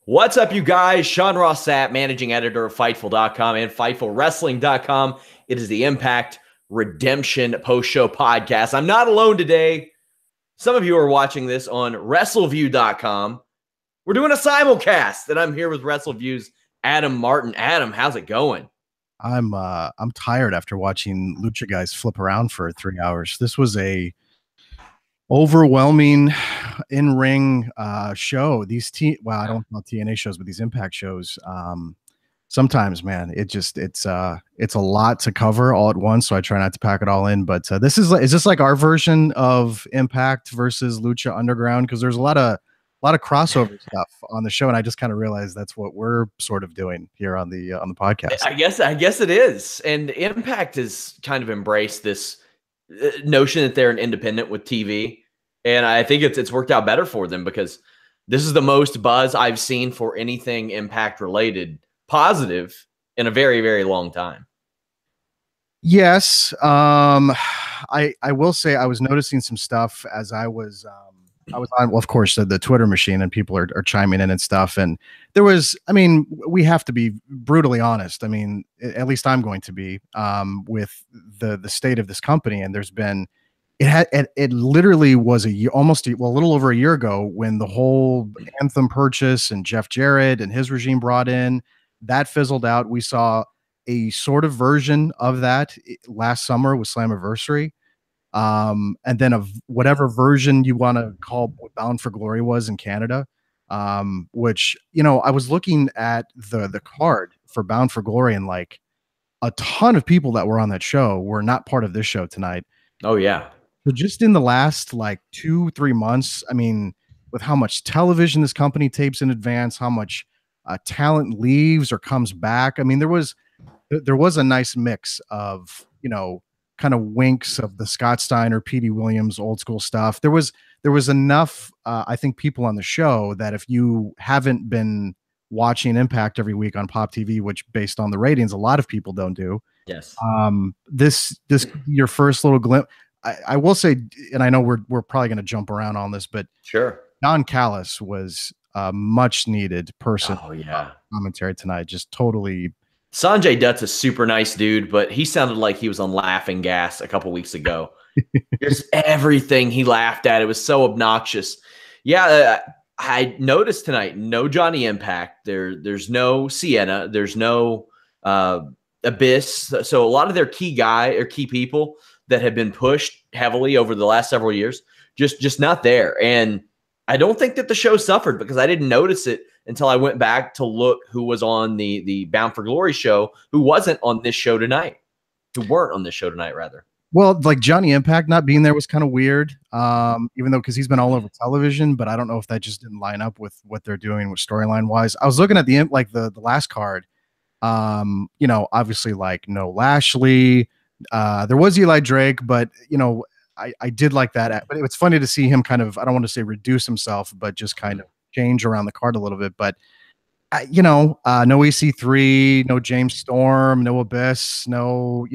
What's up, you guys? Sean Ross Sapp, managing editor of Fightful.com and FightfulWrestling.com. It is the Impact Redemption post-show podcast. I'm not alone today. Some of you are watching this on WrestleView.com. We're doing a simulcast, and I'm here with WrestleView's Adam Martin. Adam, how's it going? I'm tired after watching Lucha guys flip around for 3 hours. This was a overwhelming in-ring show. These I don't know TNA shows, but these Impact shows, sometimes, man, it's a lot to cover all at once, so I try not to pack it all in. But is this like our version of Impact versus Lucha Underground? Because there's a lot of crossover stuff on the show, and I just kind of realized that's what we're sort of doing here on the podcast. I guess it is. And Impact has kind of embraced this notion that they're an independent with TV. And I think it's worked out better for them, because this is the most buzz I've seen for anything Impact related positive in a very, very long time. Yes. I will say I was noticing some stuff as I was on, well, of course, the Twitter machine, and people are chiming in and stuff. And there was, we have to be brutally honest. At least I'm going to be, with the state of this company. And there's been, it literally was a little over a year ago when the whole Anthem purchase and Jeff Jarrett and his regime brought in, that fizzled out. We saw a sort of version of that last summer with Slammiversary. And then of whatever version you want to call what Bound for Glory was in Canada, which, I was looking at the card for Bound for Glory, and like a ton of people that were on that show were not part of this show tonight. Oh yeah. So just in the last 2-3 months, with how much television this company tapes in advance, how much talent leaves or comes back. There was a nice mix of, kind of winks of the Scott Steiner, Petey Williams, old school stuff. There was enough, I think, people on the show that if you haven't been watching Impact every week on Pop TV, which based on the ratings, a lot of people don't do. Yes. This your first little glimpse. I will say, and I know we're probably going to jump around on this, but sure, Don Callis was a much needed person. Oh yeah, commentary tonight, just totally. Sanjay Dutt's a super nice dude, but he sounded like he was on laughing gas a couple weeks ago. Just everything he laughed at, it was so obnoxious. Yeah, I noticed tonight, no Johnny Impact. There's no Sienna. There's no Abyss. So a lot of their key people that have been pushed heavily over the last several years, just not there. And I don't think that the show suffered, because I didn't notice it until I went back to look who was on the Bound for Glory show, who wasn't on this show tonight, who weren't on this show tonight, rather. Well, like Johnny Impact not being there was kind of weird, even though, because he's been all over television, but I don't know if that just didn't line up with what they're doing with storyline wise. I was looking at the last card, obviously no Lashley. There was Eli Drake, but I did like that. But it's funny to see him kind of, I don't want to say reduce himself, but just kind of change around the card a little bit. But no EC3, no James Storm, no Abyss, no,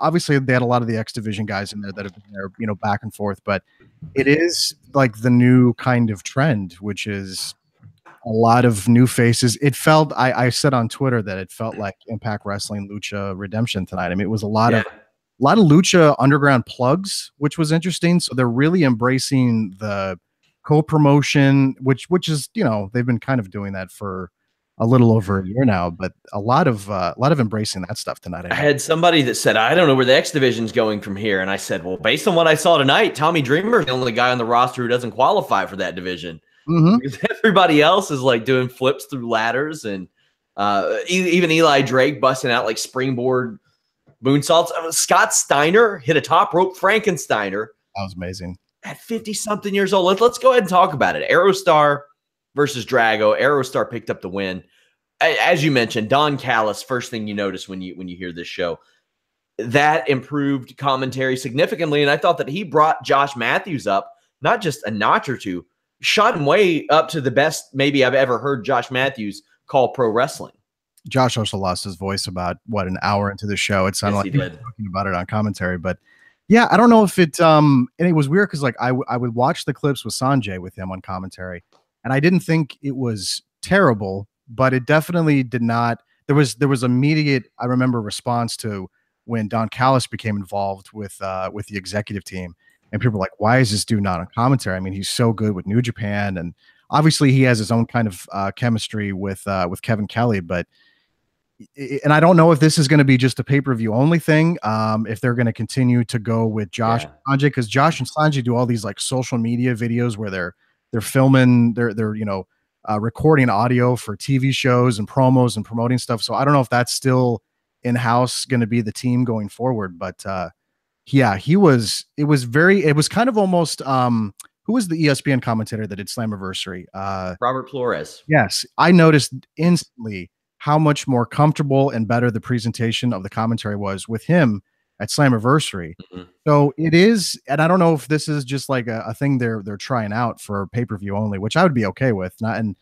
obviously they had a lot of the X Division guys in there that have been there, back and forth. But it is like the new kind of trend, which is a lot of new faces. It felt, I said on Twitter that it felt like Impact Wrestling Lucha Redemption tonight. It was a lot of Lucha Underground plugs, which was interesting. So they're really embracing the co-promotion, which is, they've been kind of doing that for a little over a year now, but a lot of embracing that stuff tonight. I had somebody that said, I don't know where the X Division's going from here. And I said, well, based on what I saw tonight, Tommy Dreamer's the only guy on the roster who doesn't qualify for that division. Mm-hmm. Because everybody else is doing flips through ladders, and even Eli Drake busting out springboard moonsaults. Scott Steiner hit a top rope Frankensteiner. That was amazing. At 50-something years old. Let's go ahead and talk about it. Aerostar versus Drago. Aerostar picked up the win. As you mentioned, Don Callis, first thing you notice when you hear this show, that improved commentary significantly. And I thought that he brought Josh Matthews up, not just a notch or two, shot him way up to the best maybe I've ever heard Josh Matthews call pro wrestling. Josh also lost his voice about an hour into the show. It sounded like he was talking about it on commentary, but yeah, I don't know if it and it was weird because I would watch the clips with Sanjay with him on commentary, and I didn't think it was terrible, but it definitely did not. There was immediate, I remember, response to when Don Callis became involved with the executive team, and people were like, "Why is this dude not on commentary? I mean, he's so good with New Japan, and obviously he has his own kind of chemistry with Kevin Kelly, but." And I don't know if this is going to be just a pay-per-view only thing. If they're going to continue to go with Josh and Sanjay, because Josh and Sanjay do all these like social media videos where they're filming, they're recording audio for TV shows and promos and promoting stuff. So I don't know if that's still in-house going to be the team going forward. But yeah, it was kind of almost who was the ESPN commentator that did Slammiversary? Robert Flores. Yes, I noticed instantly how much more comfortable and better the presentation of the commentary was with him at Slammiversary. Mm-hmm. So it is, and I don't know if this is just like a thing they're trying out for pay-per-view only, which I would be okay with. And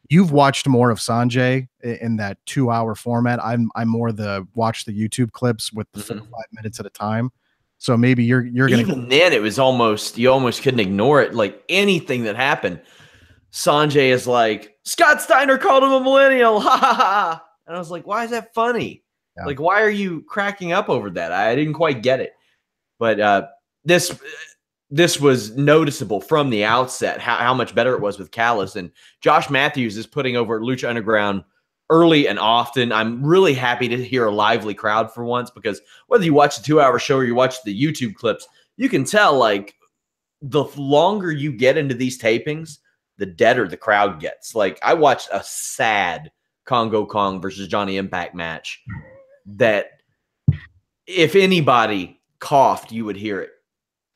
you've watched more of Sanjay in that 2-hour format. I'm more watch the YouTube clips with the 4 or 5 minutes at a time. So maybe you're gonna. Even then, it was you almost couldn't ignore it. Like anything that happened, Sanjay is like, Scott Steiner called him a millennial. Ha ha ha. And I was like, why is that funny? Yeah. Like, why are you cracking up over that? I didn't quite get it. But this was noticeable from the outset how much better it was with Callis. And Josh Matthews is putting over Lucha Underground early and often. I'm really happy to hear a lively crowd for once, because whether you watch the 2-hour show or you watch the YouTube clips, you can tell, like, the longer you get into these tapings, the deader the crowd gets. Like, I watched a sad Congo Kong versus Johnny Impact match that if anybody coughed, you would hear it.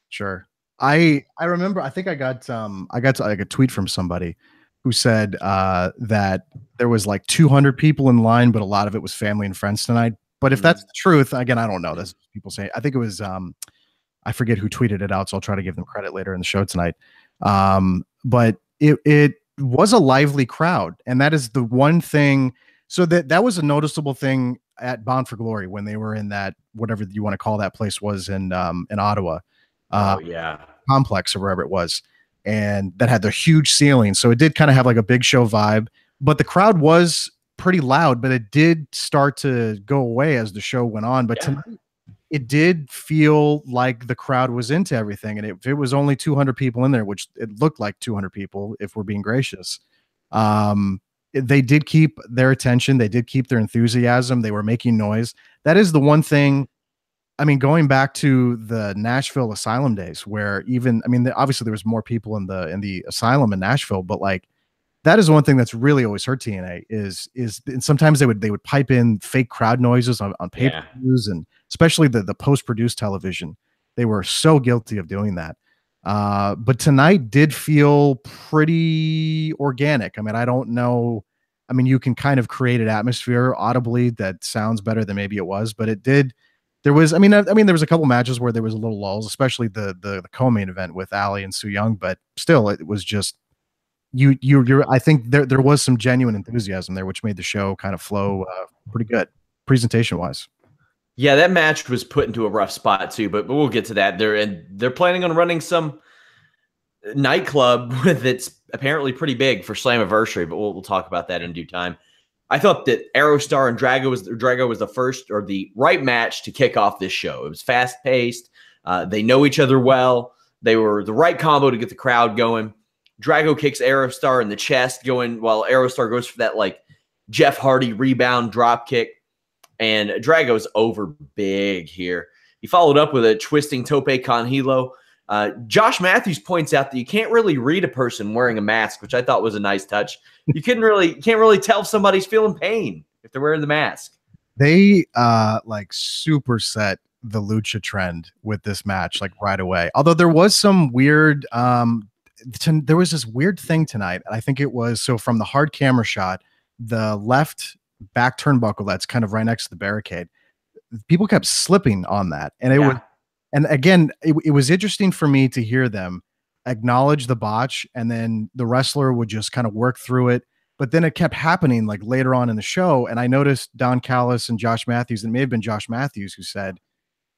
Sure. I remember, I think I got like a tweet from somebody who said that there was like 200 people in line, but a lot of it was family and friends tonight. But if that's the truth, again, I don't know. This people say. I think it was I forget who tweeted it out, so I'll try to give them credit later in the show tonight. But it was a lively crowd, and that is the one thing. So that was a noticeable thing at Bound for Glory when they were in that, whatever you want to call that place was in Ottawa, complex or wherever it was, and that had the huge ceiling. So it did kind of have like a big show vibe, but the crowd was pretty loud. But it did start to go away as the show went on. But tonight, it did feel like the crowd was into everything. And it was only 200 people in there, which it looked like 200 people, if we're being gracious. They did keep their attention. They did keep their enthusiasm. They were making noise. That is the one thing. I mean, going back to the Nashville Asylum days where obviously there was more people in the asylum in Nashville, but like, that is one thing that's really always hurt TNA is and sometimes they would pipe in fake crowd noises on pay-per-views, and especially the post-produced television. They were so guilty of doing that. But tonight did feel pretty organic. I mean, I don't know. I mean, you can kind of create an atmosphere audibly that sounds better than maybe it was, but it did. There was, there was a couple matches where there was a little lulls, especially the co-main event with Ali and Su Yung, but still it was just, I think there was some genuine enthusiasm there, which made the show kind of flow pretty good presentation wise. Yeah, that match was put into a rough spot too, but we'll get to that. They're planning on running some nightclub that's apparently pretty big for Slammiversary, but we'll talk about that in due time. I thought that Aerostar and Drago was the first or the right match to kick off this show. It was fast paced. They know each other well. They were the right combo to get the crowd going. Drago kicks Aerostar in the chest, while Aerostar goes for that like Jeff Hardy rebound drop kick, and Drago's over big here. He followed up with a twisting tope con hilo. Josh Matthews points out that you can't really read a person wearing a mask, which I thought was a nice touch. You can't really tell if somebody's feeling pain if they're wearing the mask. They like superset the lucha trend with this match like right away. Although there was some weird there was this weird thing tonight. I think it was from the hard camera shot, the left back turnbuckle that's kind of right next to the barricade. People kept slipping on that, and and again, it was interesting for me to hear them acknowledge the botch, and then the wrestler would just kind of work through it. But then it kept happening like later on in the show, and I noticed Don Callis and Josh Matthews, and it may have been Josh Matthews who said,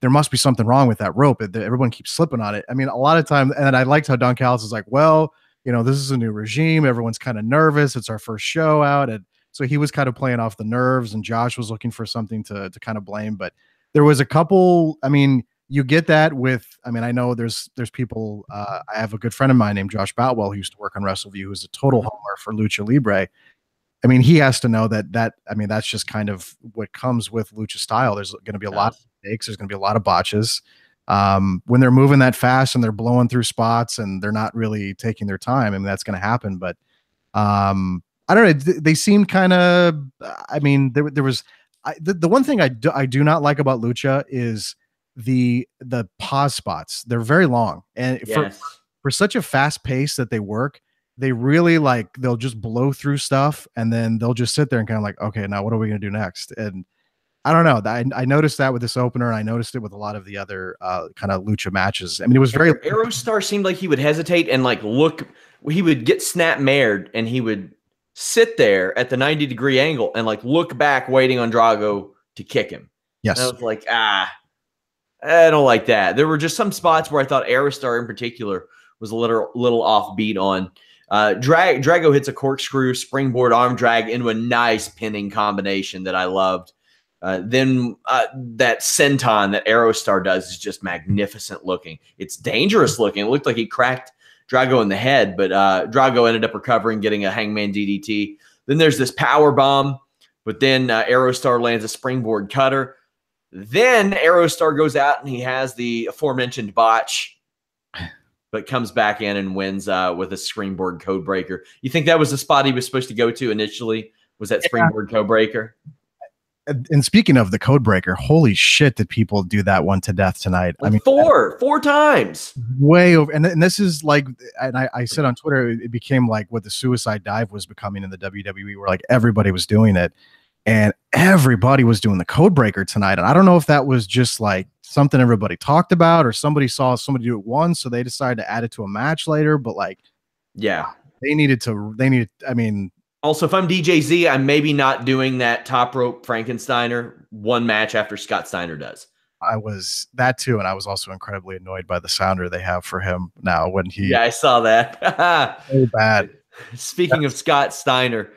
there must be something wrong with that rope. Everyone keeps slipping on it. I mean, a lot of times, and I liked how Don Callis is like, well, this is a new regime. Everyone's kind of nervous. It's our first show out. And so he was kind of playing off the nerves, and Josh was looking for something to kind of blame. But there was a couple, I mean, you get that with, I mean, I know there's people, I have a good friend of mine named Josh Boutwell who used to work on WrestleView, who's a total homer for Lucha Libre. I mean, he has to know I mean, that's just kind of what comes with lucha style. There's going to be a lot of mistakes. There's going to be a lot of botches. When they're moving that fast and they're blowing through spots and they're not really taking their time, I mean, that's going to happen. But I don't know. They seemed kind of, I mean, there was, the one thing I do not like about lucha is the pause spots. They're very long. And for such a fast pace that they work, they really they'll just blow through stuff and then they'll just sit there and kind of like, okay, now what are we going to do next? And I don't know. I noticed that with this opener, and I noticed it with a lot of the other kind of lucha matches. I mean, it was very Aerostar seemed like he would hesitate and look, he would get snap mared and he would sit there at the 90-degree angle and look back waiting on Drago to kick him. Yes. And I was like, I don't like that. There were just some spots where I thought Aerostar in particular was a little offbeat on. Drago hits a corkscrew springboard arm drag into a nice pinning combination that I loved. Then that senton that Aerostar does is just magnificent looking. It's dangerous looking. It looked like he cracked Drago in the head, but Drago ended up recovering, getting a hangman DDT. Then there's this power bomb, but then Aerostar lands a springboard cutter. Then Aerostar goes out and he has the aforementioned botch, but comes back in and wins with a springboard code breaker. You think that was the spot he was supposed to go to initially? Was that springboard code breaker? And speaking of the code breaker, holy shit, did people do that one to death tonight? I mean, four times. Way over. And this is and I said on Twitter, it became like what the suicide dive was becoming in the WWE, where everybody was doing it. And everybody was doing the code breaker tonight. And I don't know if that was just something everybody talked about, or somebody saw somebody do it once, so they decided to add it to a match later. But yeah, they needed. I mean, also, if I'm DJZ, I'm maybe not doing that top rope Frankensteiner one match after Scott Steiner does. I was that too, and I was also incredibly annoyed by the sounder they have for him now when he. Yeah, I saw that. So bad. Speaking of Scott Steiner,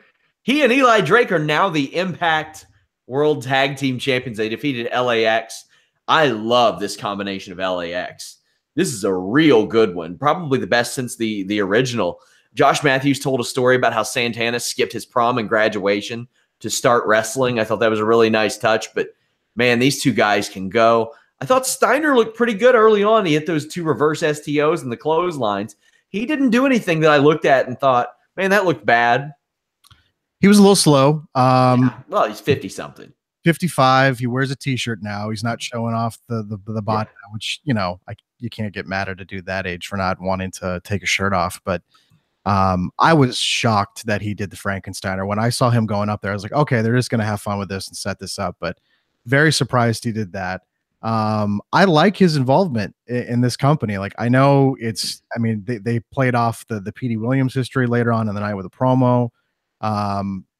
he and Eli Drake are now the Impact World Tag Team Champions. They defeated LAX. I love this combination of LAX. This is a real good one. Probably the best since the original. Josh Matthews told a story about how Santana skipped his prom and graduation to start wrestling. I thought that was a really nice touch. But, man, these two guys can go. I thought Steiner looked pretty good early on. He hit those two reverse STOs and the clotheslines. He didn't do anything that I looked at and thought, man, that looked bad. He was a little slow. Yeah. Well, he's 50-something. 55. He wears a T-shirt now. He's not showing off the body, which, you can't get mad at a dude that age for not wanting to take a shirt off. But I was shocked that he did the Frankensteiner. When I saw him going up there, I was like, okay, they're just going to have fun with this and set this up. But very surprised he did that. I like his involvement in this company. I know they played off the Petey Williams history later on in the night with a promo.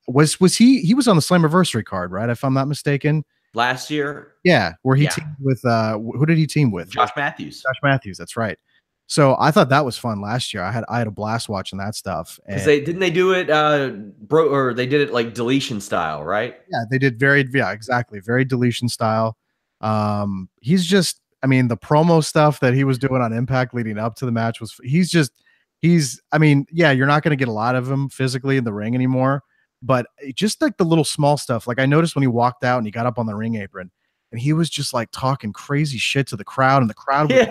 Was he was on the Slammiversary card, right? If I'm not mistaken. Last year? Yeah, where he teamed with who did he team with? Josh Matthews. Josh Matthews, that's right. So I thought that was fun last year. I had a blast watching that stuff. Because they do it or they did it deletion style, right? Yeah, they did exactly. Very deletion style. He's just, the promo stuff that he was doing on Impact leading up to the match you're not going to get a lot of him physically in the ring anymore, but just the little small stuff. I noticed when he walked out and he got up on the ring apron and he was just talking crazy shit to the crowd, and the crowd was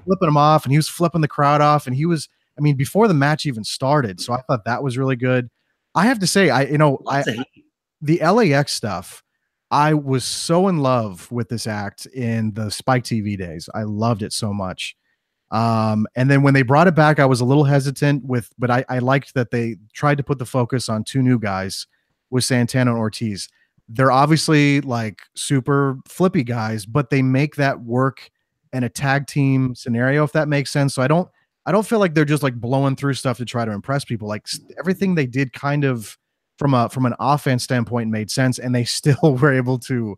flipping him off, and he was flipping the crowd off, and he was, before the match even started. So I thought that was really good. I have to say, the LAX stuff, I was so in love with this act in the Spike TV days. I loved it so much. And then when they brought it back, I was a little hesitant but I liked that they tried to put the focus on two new guys with Santana and Ortiz. They're obviously super flippy guys, but they make that work in a tag team scenario, if that makes sense. So I don't feel like they're just blowing through stuff to try to impress people. Everything they did kind of from an offense standpoint made sense, and they still were able to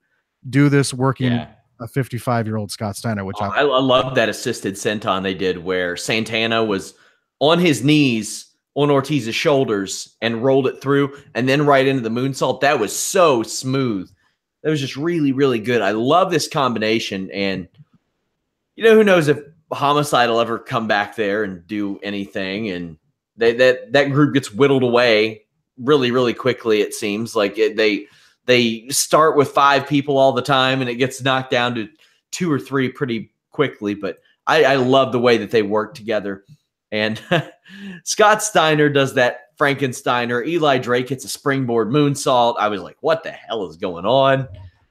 do this working a 55-year-old Scott Steiner, which I love that assisted senton they did where Santana was on his knees on Ortiz's shoulders and rolled it through and then right into the moonsault. That was so smooth. That was just really, really good. I love this combination. And, who knows if Homicide will ever come back there and do anything. And that group gets whittled away really, really quickly, it seems. Like they start with 5 people all the time, and it gets knocked down to 2 or 3 pretty quickly. But I love the way that they work together. And Scott Steiner does that Frankensteiner. Eli Drake hits a springboard moonsault. I was like, what the hell is going on?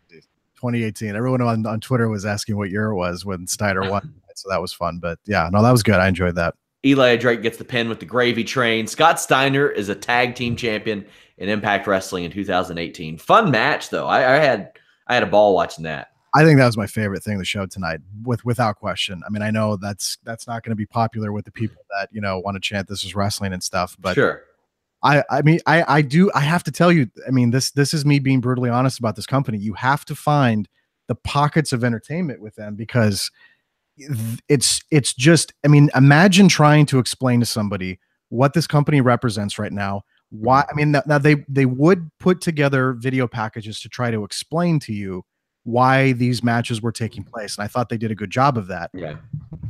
2018. Everyone on Twitter was asking what year it was when Steiner won. So that was fun. But yeah, no, that was good. I enjoyed that. Eli Drake gets the pin with the gravy train. Scott Steiner is a tag team champion in Impact Wrestling in 2018. Fun match, though. I had a ball watching that. I think that was my favorite thing of the show tonight, without question. I mean, I know that's not going to be popular with the people that want to chant "This is wrestling" and stuff, but sure. I have to tell you, I mean, this is me being brutally honest about this company. You have to find the pockets of entertainment with them, because it's just, I mean, imagine trying to explain to somebody what this company represents right now. Why? I mean, now they would put together video packages to try to explain to you why these matches were taking place. And I thought they did a good job of that. Yeah.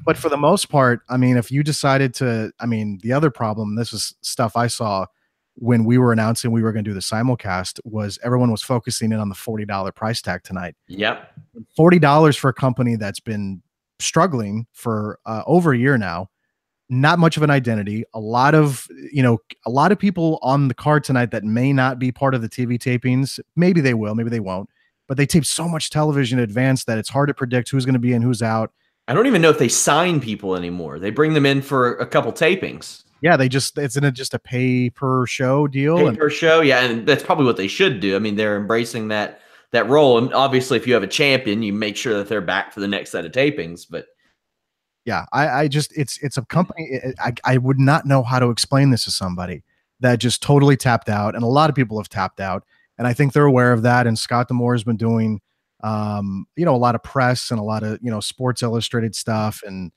But for the most part, I mean, if you decided to, I mean, the other problem, this is stuff I saw when we were announcing we were going to do the simulcast, was everyone was focusing in on the $40 price tag tonight. Yep. $40 for a company that's been struggling for over a year now. Not much of an identity. A lot of people on the card tonight that may not be part of the TV tapings. Maybe they will, maybe they won't. But they tape so much television in advance that it's hard to predict who's going to be in, who's out. I don't even know if they sign people anymore. They bring them in for a couple tapings. Yeah, it's just a pay per show deal. Per show, yeah, and that's probably what they should do. I mean, they're embracing that role, and obviously, if you have a champion, you make sure that they're back for the next set of tapings. But yeah, it's a company. I would not know how to explain this to somebody that just totally tapped out, and a lot of people have tapped out. And I think they're aware of that. And Scott D'Amore has been doing, a lot of press and a lot of, Sports Illustrated stuff. And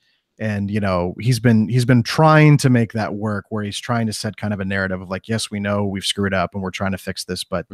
he's been trying to make that work, where he's trying to set kind of a narrative of like, yes, we know we've screwed up and we're trying to fix this. But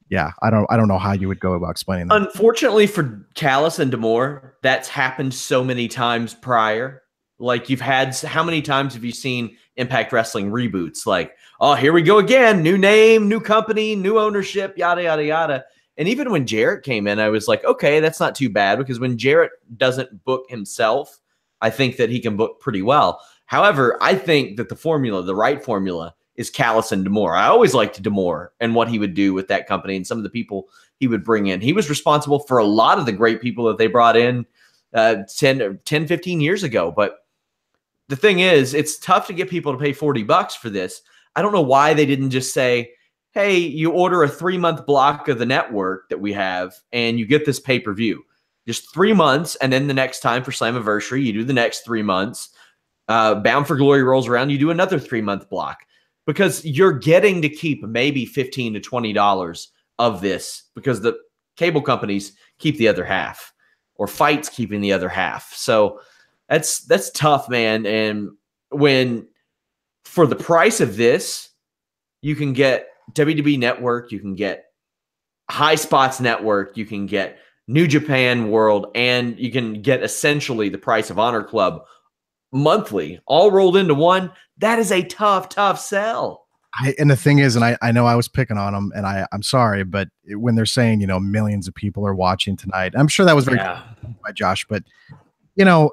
yeah, I don't know how you would go about explaining that. Unfortunately for Callis and D'Amore, that's happened so many times prior. Like, you've had, how many times have you seen Impact Wrestling reboots? Like, oh, here we go again. New name, new company, new ownership, yada, yada, yada. And even when Jarrett came in, I was like, okay, that's not too bad, because when Jarrett doesn't book himself, I think that he can book pretty well. However, I think that the right formula is Callis and D'Amore. I always liked D'Amore and what he would do with that company and some of the people he would bring in. He was responsible for a lot of the great people that they brought in 10, 15 years ago. But the thing is, it's tough to get people to pay $40 for this. I don't know why they didn't just say, hey, you order a 3-month block of the network that we have, and you get this pay-per-view. Just 3 months, and then the next time for Slammiversary, you do the next 3 months. Bound for Glory rolls around, you do another 3-month block. Because you're getting to keep maybe $15 to $20 of this, because the cable companies keep the other half, or Fight's keeping the other half. So that's tough, man. And when, for the price of this, you can get WWE Network, you can get High Spots Network, you can get New Japan World, and you can get essentially the price of Honor Club monthly, all rolled into one. That is a tough sell. And the thing is, and I know I was picking on them, and I'm sorry, but when they're saying, millions of people are watching tonight, I'm sure that was very by Josh, but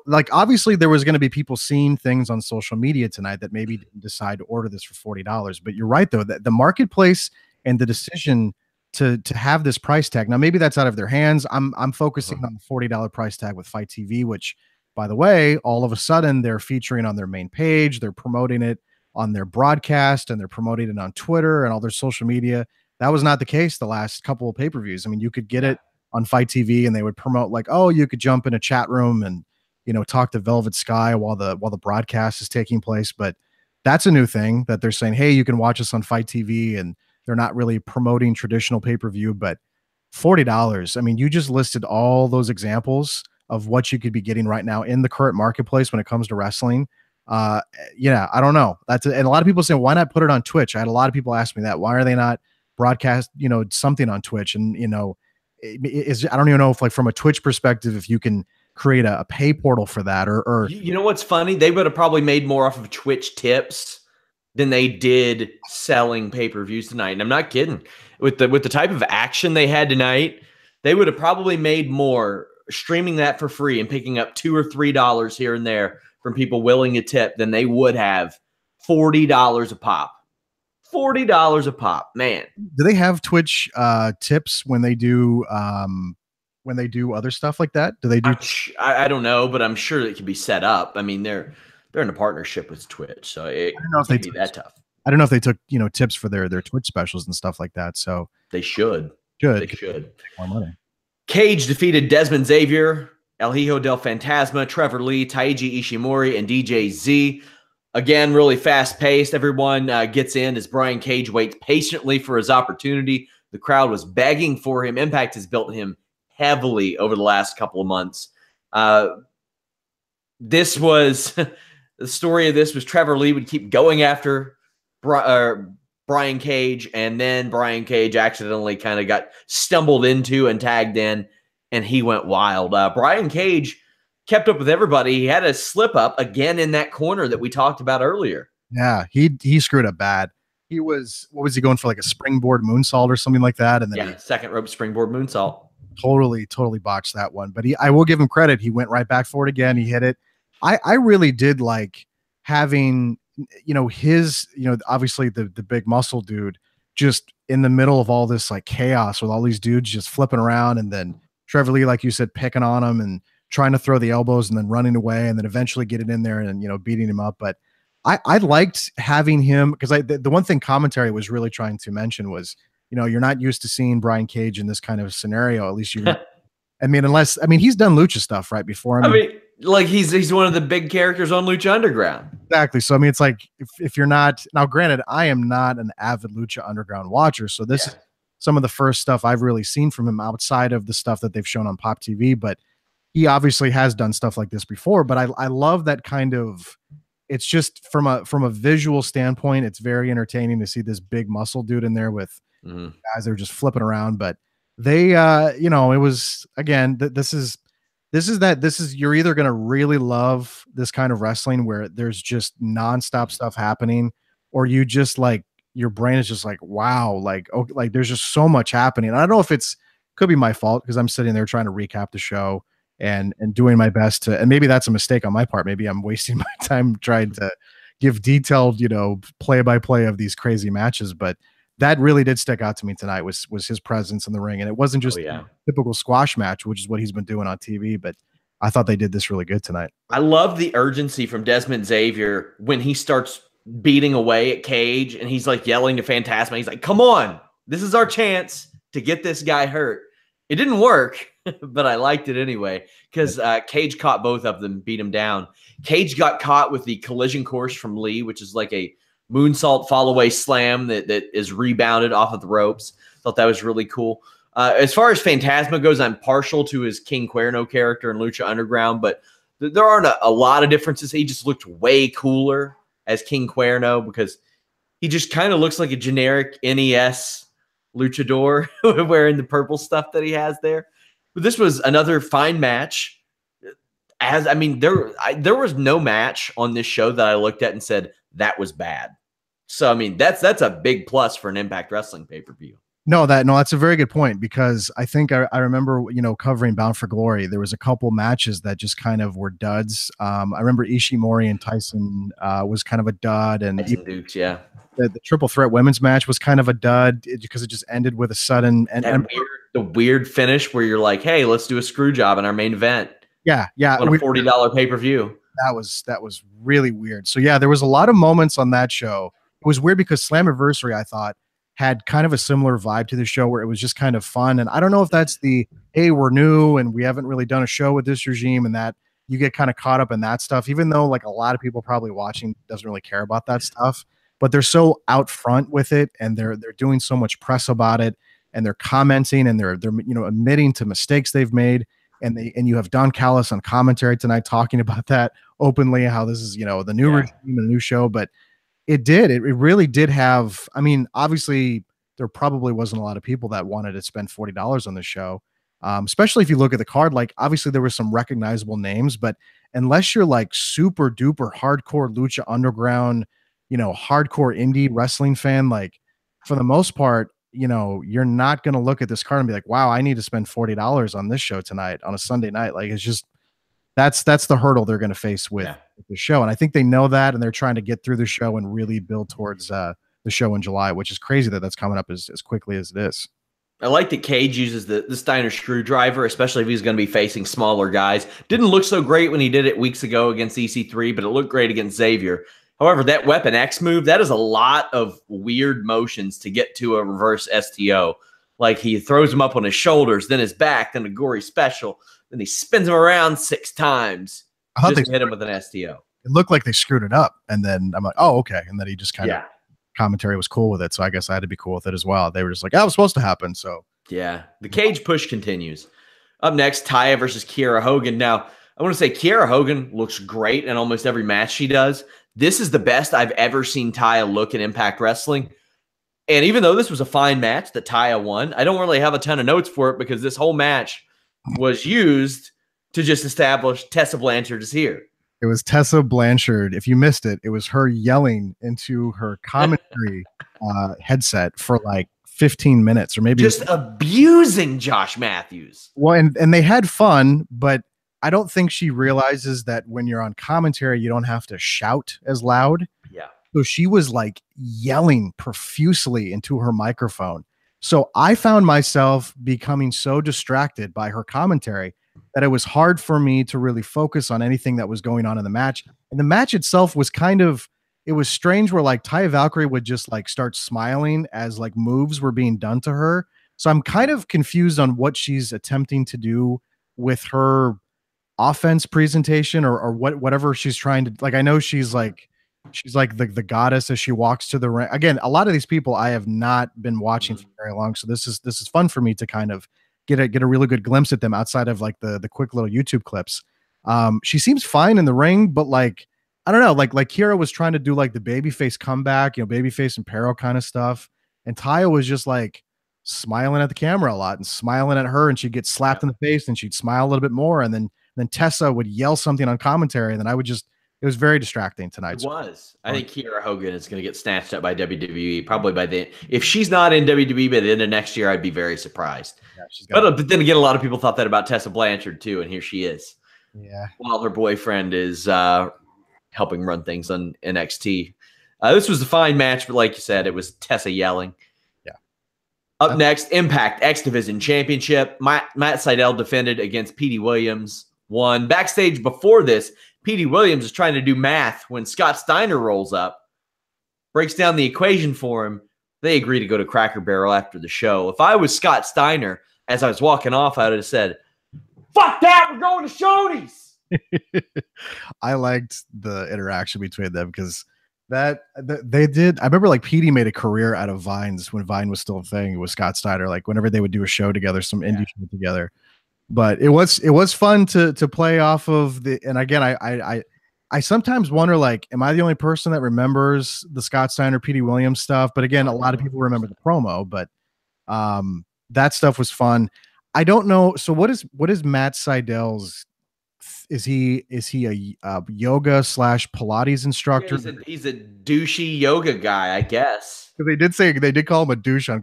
like, obviously there was going to be people seeing things on social media tonight that maybe didn't decide to order this for $40. But you're right, though, that the marketplace and the decision to have this price tag, now maybe that's out of their hands. I'm focusing on the $40 price tag with Fight TV, which, by the way, all of a sudden they're featuring on their main page. They're promoting it on their broadcast, and they're promoting it on Twitter and all their social media. That was not the case the last couple of pay-per-views. I mean, you could get it on Fight TV, and they would promote like, oh, you could jump in a chat room and talk to Velvet Sky while the broadcast is taking place. But that's a new thing that they're saying, hey, you can watch us on Fight TV, and they're not really promoting traditional pay-per-view. But $40, I mean, you just listed all those examples of what you could be getting right now in the current marketplace when it comes to wrestling. Yeah, I don't know. And a lot of people say, why not put it on Twitch? I had a lot of people ask me that. Why are they not broadcast, something on Twitch? And, I don't even know if, like, from a Twitch perspective, if you can create a pay portal for that or you know what's funny? They would have probably made more off of Twitch tips than they did selling pay-per-views tonight. And I'm not kidding. With the type of action they had tonight, they would have probably made more streaming that for free and picking up $2 or $3 here and there from people willing to tip than they would have $40 a pop. $40 a pop, man. Do they have Twitch tips when they do other stuff like that? Do they do? I don't know, but I'm sure it can be set up. I mean, they're in a partnership with Twitch, so it can't be that tough. I don't know if they took tips for their Twitch specials and stuff like that. So they should. They should. Make more money. Cage defeated Desmond Xavier, El Hijo del Fantasma, Trevor Lee, Taiji Ishimori, and DJ Z. Again, really fast-paced. Everyone gets in as Brian Cage waits patiently for his opportunity. The crowd was begging for him. Impact has built him heavily over the last couple of months. This was the story of this was Trevor Lee would keep going after Brian Cage, and then Brian Cage accidentally kind of got stumbled into and tagged in, and he went wild. Brian Cage kept up with everybody. He had a slip up again in that corner that we talked about earlier. Yeah, he screwed up bad. He was, what was he going for, like a springboard moonsault or something like that? And then second rope springboard moonsault. Totally botched that one. But I will give him credit. He went right back for it again. He hit it. I really did like having, his, obviously the big muscle dude just in the middle of all this like chaos with all these dudes just flipping around, and then Trevor Lee, like you said, picking on him and trying to throw the elbows and then running away and then eventually getting in there and, beating him up. But I liked having him because the one thing commentary was really trying to mention was, you're not used to seeing Brian Cage in this kind of scenario. At least he's done lucha stuff right before. Like he's one of the big characters on Lucha Underground. Exactly. So, it's like if you're not, now granted, I am not an avid Lucha Underground watcher. So this is some of the first stuff I've really seen from him outside of the stuff that they've shown on Pop TV, but he obviously has done stuff like this before. But I love that kind of, it's just from a visual standpoint, it's very entertaining to see this big muscle dude in there with guys that are just flipping around. But they, it was, again, this is you're either going to really love this kind of wrestling where there's just nonstop stuff happening, or you just like, your brain is just like, wow, like, okay, like there's just so much happening. And I don't know if could be my fault because I'm sitting there trying to recap the show and doing my best to, and maybe that's a mistake on my part. Maybe I'm wasting my time trying to give detailed, play-by-play of these crazy matches. But that really did stick out to me tonight was his presence in the ring. And it wasn't just a typical squash match, which is what he's been doing on TV, but I thought they did this really good tonight. I love the urgency from Desmond Xavier when he starts beating away at Cage and he's like yelling to Fantasma. He's like, come on, this is our chance to get this guy hurt. It didn't work, but I liked it anyway because Cage caught both of them, beat him down. Cage got caught with the collision course from Lee, which is like a moonsault fall-away slam that is rebounded off of the ropes. Thought that was really cool. As far as Fantasma goes, I'm partial to his King Cuerno character in Lucha Underground, but there aren't a lot of differences. He just looked way cooler as King Cuerno because he just kind of looks like a generic NES luchador wearing the purple stuff that he has there. But this was another fine match. There was no match on this show that I looked at and said that was bad. So that's a big plus for an Impact Wrestling pay-per-view. No, that's a very good point because I think I remember, covering Bound for Glory. There was a couple matches that just kind of were duds. I remember Ishimori and Tyson was kind of a dud, and Dukes, yeah. The triple threat women's match was kind of a dud because it just ended with a sudden the weird finish where you're like, hey, let's do a screw job in our main event. Yeah. On a $40 pay-per-view. That was really weird. So yeah, there was a lot of moments on that show. It was weird because Slammiversary, I thought, had kind of a similar vibe to the show where it was just kind of fun. And I don't know if that's hey, we're new and we haven't really done a show with this regime, and that you get kind of caught up in that stuff, even though like a lot of people probably watching doesn't really care about that stuff, but they're so out front with it and they're doing so much press about it and they're commenting and they're admitting to mistakes they've made. and you have Don Callis on commentary tonight talking about that openly, how this is, the new regime and a new show. But it really did have, I mean, obviously there probably wasn't a lot of people that wanted to spend $40 on the show. Especially if you look at the card, like obviously there were some recognizable names, but unless you're like super duper hardcore Lucha Underground, hardcore indie wrestling fan, like for the most part, you're not going to look at this card and be like, wow, I need to spend $40 on this show tonight on a Sunday night. Like it's just, that's the hurdle they're going to face with the show. And I think they know that, and they're trying to get through the show and really build towards the show in July, which is crazy that that's coming up as quickly as it is. I like that Cage uses the Steiner screwdriver, especially if he's going to be facing smaller guys. Didn't look so great when he did it weeks ago against EC3, but it looked great against Xavier. However, that Weapon X move, that is a lot of weird motions to get to a reverse STO. Like he throws him up on his shoulders, then his back, then a gory special, then he spins him around 6 times just to hit him with an STO. It looked like they screwed it up, and then I'm like, oh, okay. And then he just kind of commentary was cool with it, so I guess I had to be cool with it as well. They were just like, "Oh, it was supposed to happen." So yeah, the Cage push continues. Up next, Taya versus Kyra Hogan. Now, I want to say Kyra Hogan looks great in almost every match she does. This is the best I've ever seen Taya look in Impact Wrestling. And even though this was a fine match that Taya won, I don't really have a ton of notes for it because this whole match was used to just establish Tessa Blanchard is here. It was Tessa Blanchard. If you missed it, it was her yelling into her commentary headset for like 15 minutes or maybe just abusing Josh Matthews. Well, and they had fun, but I don't think she realizes that when you're on commentary, you don't have to shout as loud. Yeah. So she was like yelling profusely into her microphone. So I found myself becoming so distracted by her commentary that it was hard for me to really focus on anything that was going on in the match. And the match itself was it was strange where like Taya Valkyrie would just like start smiling as like moves were being done to her. So I'm kind of confused on what she's attempting to do with her offense presentation or whatever she's trying to, like, I know she's like the goddess as she walks to the ring. Again, a lot of these people I have not been watching for very long. So this is fun for me to kind of get a really good glimpse at them outside of like the quick little YouTube clips. She seems fine in the ring, but like, I don't know, like Kyra was trying to do like the babyface comeback, babyface and Pero kind of stuff. And Taya was just like smiling at the camera a lot and smiling at her, and she'd get slapped in the face and she'd smile a little bit more. And then Tessa would yell something on commentary. And then it was very distracting tonight. It was. I think Kyra Hogan is going to get snatched up by WWE probably by the, if she's not in WWE by the end of next year, I'd be very surprised. Yeah, but then again, a lot of people thought that about Tessa Blanchard too, and here she is. Yeah. While her boyfriend is helping run things on NXT. This was a fine match, but like you said, it was Tessa yelling. Yeah. Up next, Impact X Division Championship. Matt Seidel defended against Petey Williams. Won. Backstage before this, Petey Williams is trying to do math when Scott Steiner rolls up, breaks down the equation for him. They agree to go to Cracker Barrel after the show. If I was Scott Steiner, as I was walking off, I would have said, "Fuck that, we're going to Shoney's." I liked the interaction between them because they did. I remember like Petey made a career out of Vines when Vine was still a thing with Scott Steiner. Like whenever they would do a show together, some indie show together. But it was fun to play off of the. And again, I sometimes wonder, like, am I the only person that remembers the Scott Steiner, Petey Williams stuff? But again, a lot of people remember the promo. But that stuff was fun. I don't know. So what is Matt Seidel's? Is he a yoga / Pilates instructor? Yeah, he's a douchey yoga guy, I guess. They did call him a douche on.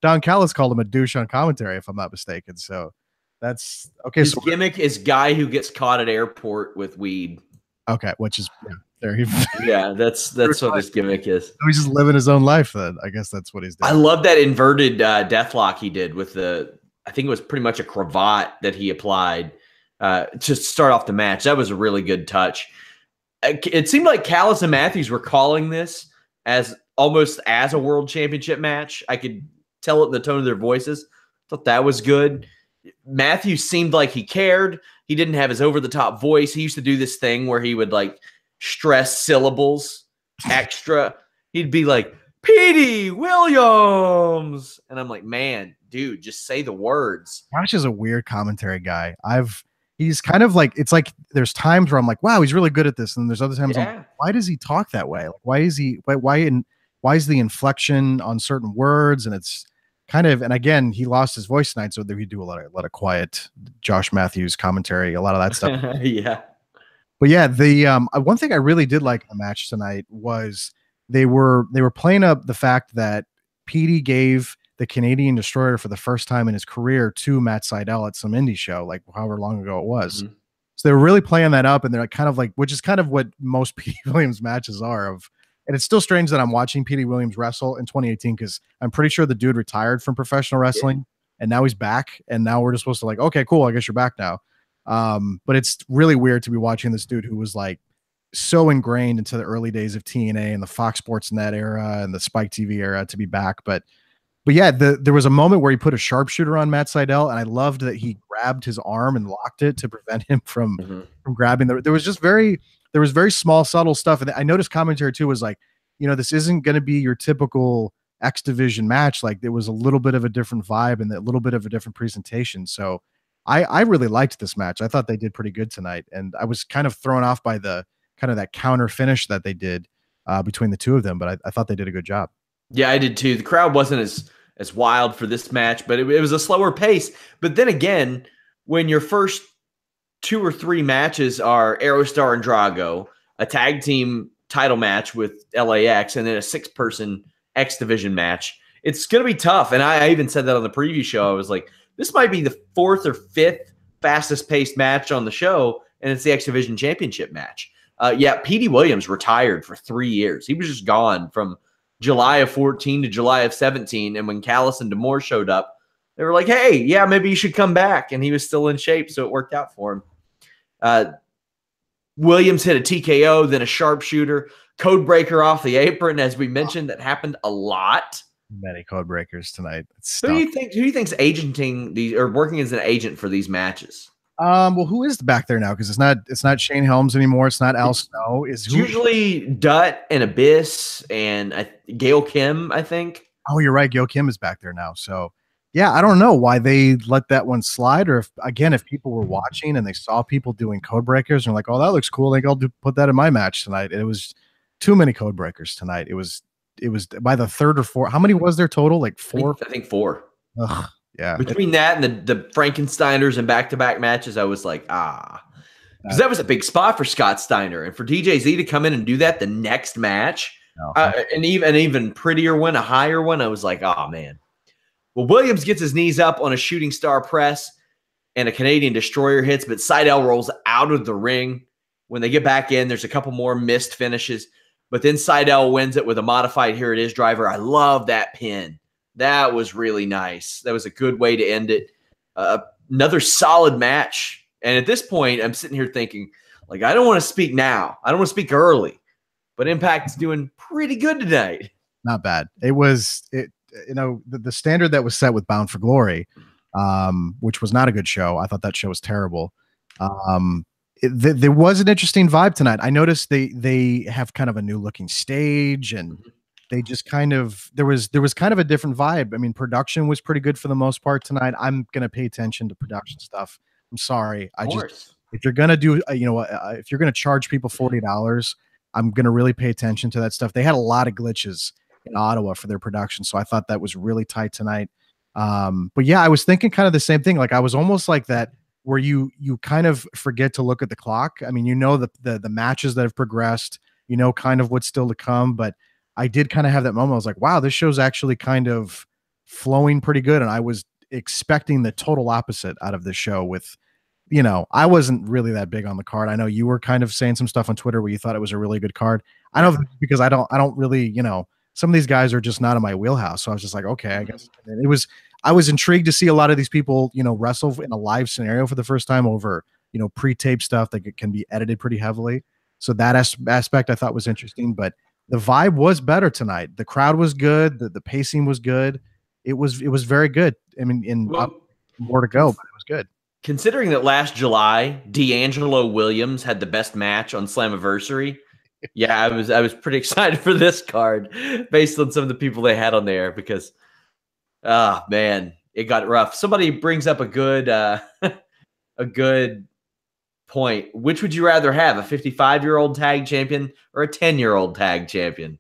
Don Callis called him a douche on commentary, if I'm not mistaken. So. That's okay. His gimmick is guy who gets caught at airport with weed. Okay, which is that's what his gimmick is. He's just living his own life. Then I guess that's what he's doing. I love that inverted deathlock he did with I think it was pretty much a cravat that he applied to start off the match. That was a really good touch. It seemed like Callis and Matthews were calling this almost as a world championship match. I could tell it in the tone of their voices. Thought that was good. Matthews seemed like he cared. He didn't have his over-the-top voice. He used to do this thing where he would like stress syllables extra. He'd be like, Petey Williams. And I'm like, man, dude, just say the words. Josh is a weird commentary guy. He's kind of like, it's like there's times where I'm like, wow, he's really good at this. And there's other times I'm like, why does he talk that way? Like, why is the inflection on certain words? And it's kind of, and again, he lost his voice tonight. So we do a lot of quiet Josh Matthews commentary, a lot of that stuff. Yeah. But yeah, the one thing I really did like in the match tonight was they were playing up the fact that Petey gave the Canadian Destroyer for the first time in his career to Matt Sydal at some indie show, like however long ago it was. Mm-hmm. So they were really playing that up, and they're kind of like, which is kind of what most Petey Williams matches are of. And it's still strange that I'm watching Petey Williams wrestle in 2018 because I'm pretty sure the dude retired from professional wrestling and now he's back. And now we're just supposed to like, okay, cool, I guess you're back now. But it's really weird to be watching this dude who was like so ingrained into the early days of TNA and the Fox Sports Net era and the Spike TV era to be back. But yeah, there was a moment where he put a sharpshooter on Matt Sydal, and I loved that he grabbed his arm and locked it to prevent him from grabbing. There was very small, subtle stuff. And I noticed commentary too was like, this isn't going to be your typical X Division match. Like there was a little bit of a different vibe and a little bit of a different presentation. So I really liked this match. I thought they did pretty good tonight. And I was kind of thrown off by the kind of that counter finish that they did between the two of them. But I thought they did a good job. Yeah, I did too. The crowd wasn't as wild for this match, but it was a slower pace. But then again, when your first 2 or 3 matches are Aerostar and Drago, a tag team title match with LAX, and then a 6-person X Division match, it's going to be tough. And I even said that on the preview show. I was like, this might be the 4th or 5th fastest paced match on the show, and it's the X Division Championship match. Petey Williams retired for 3 years. He was just gone from July of 14 to July of 17. And when Callis and D'Amore showed up, they were like, hey, yeah, maybe you should come back. And he was still in shape, so it worked out for him. Williams hit a TKO, then a sharpshooter, code breaker off the apron. As we mentioned, that happened a lot. Many code breakers tonight. Who do you think's agenting these or working as an agent for these matches? Well, who is back there now? Because it's not Shane Helms anymore. It's not Al Snow. It's usually Dutt and Abyss and Gail Kim, I think. Oh, you're right. Gail Kim is back there now. So yeah, I don't know why they let that one slide, or if people were watching and they saw people doing code breakers and like, oh, that looks cool, I think I'll put that in my match tonight. And it was too many code breakers tonight. It was by the 3rd or 4th. How many was there total? Like 4? I think 4. Ugh. Yeah. Between that and the Frankensteiners and back-to-back matches, I was like, because that was a big spot for Scott Steiner, and for DJZ to come in and do that the next match, and even prettier one, a higher one, I was like, oh man. Well, Williams gets his knees up on a shooting star press, and a Canadian Destroyer hits, but Sydal rolls out of the ring. When they get back in, there's a couple more missed finishes, but then Sydal wins it with a modified Here It Is driver. I love that pin. That was really nice. That was a good way to end it. Another solid match. And at this point, I'm sitting here thinking, like, I don't want to speak now. I don't want to speak early. But Impact's doing pretty good tonight. Not bad. It was, the standard that was set with Bound for Glory, which was not a good show. I thought that show was terrible. There was an interesting vibe tonight. I noticed they have kind of a new looking stage, and they just kind of there was kind of a different vibe. I mean, production was pretty good for the most part tonight. I'm gonna pay attention to production stuff. I'm sorry. If you're gonna do if you're gonna charge people $40, I'm gonna really pay attention to that stuff. They had a lot of glitches in Ottawa for their production, so I thought that was really tight tonight. But yeah, I was thinking kind of the same thing. Like I was almost like that where you kind of forget to look at the clock. I mean, the matches that have progressed, kind of what's still to come, but I did kind of have that moment. I was like, wow, this show's actually kind of flowing pretty good. And I was expecting the total opposite out of this show with, I wasn't really that big on the card. I know you were kind of saying some stuff on Twitter where you thought it was a really good card. I don't know, because I don't really, some of these guys are just not in my wheelhouse. So I was just like, okay, I guess I was intrigued to see a lot of these people, wrestle in a live scenario for the first time over, pre-tape stuff that can be edited pretty heavily. So that aspect I thought was interesting, but the vibe was better tonight. The crowd was good. The pacing was good. It was very good. I mean, more to go, but it was good. Considering that last July, D'Angelo Williams had the best match on Slammiversary, Yeah, I was pretty excited for this card based on some of the people they had on there because man, it got rough. Somebody brings up a good a good point. Which would you rather have, a 55-year-old tag champion or a 10-year-old tag champion?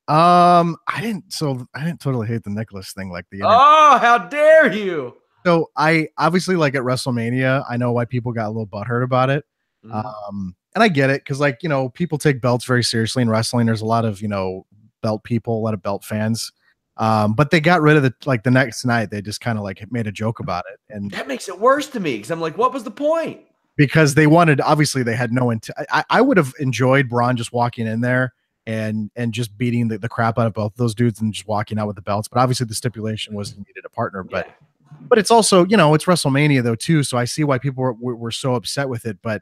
I didn't totally hate the Nicholas thing like the internet. Oh, how dare you! So I obviously like at WrestleMania, I know why people got a little butthurt about it. Mhm. And I get it because, like, people take belts very seriously in wrestling. There's a lot of, belt people, a lot of belt fans. But they got rid of the next night, they just kind of like made a joke about it. And That makes it worse to me because I'm like, what was the point? because they wanted, obviously they had no intent. I would have enjoyed Braun just walking in there and just beating the crap out of both of those dudes and just walking out with the belts. But obviously the stipulation was he needed a partner. Yeah. But it's also, it's WrestleMania though too. So I see why people were so upset with it. But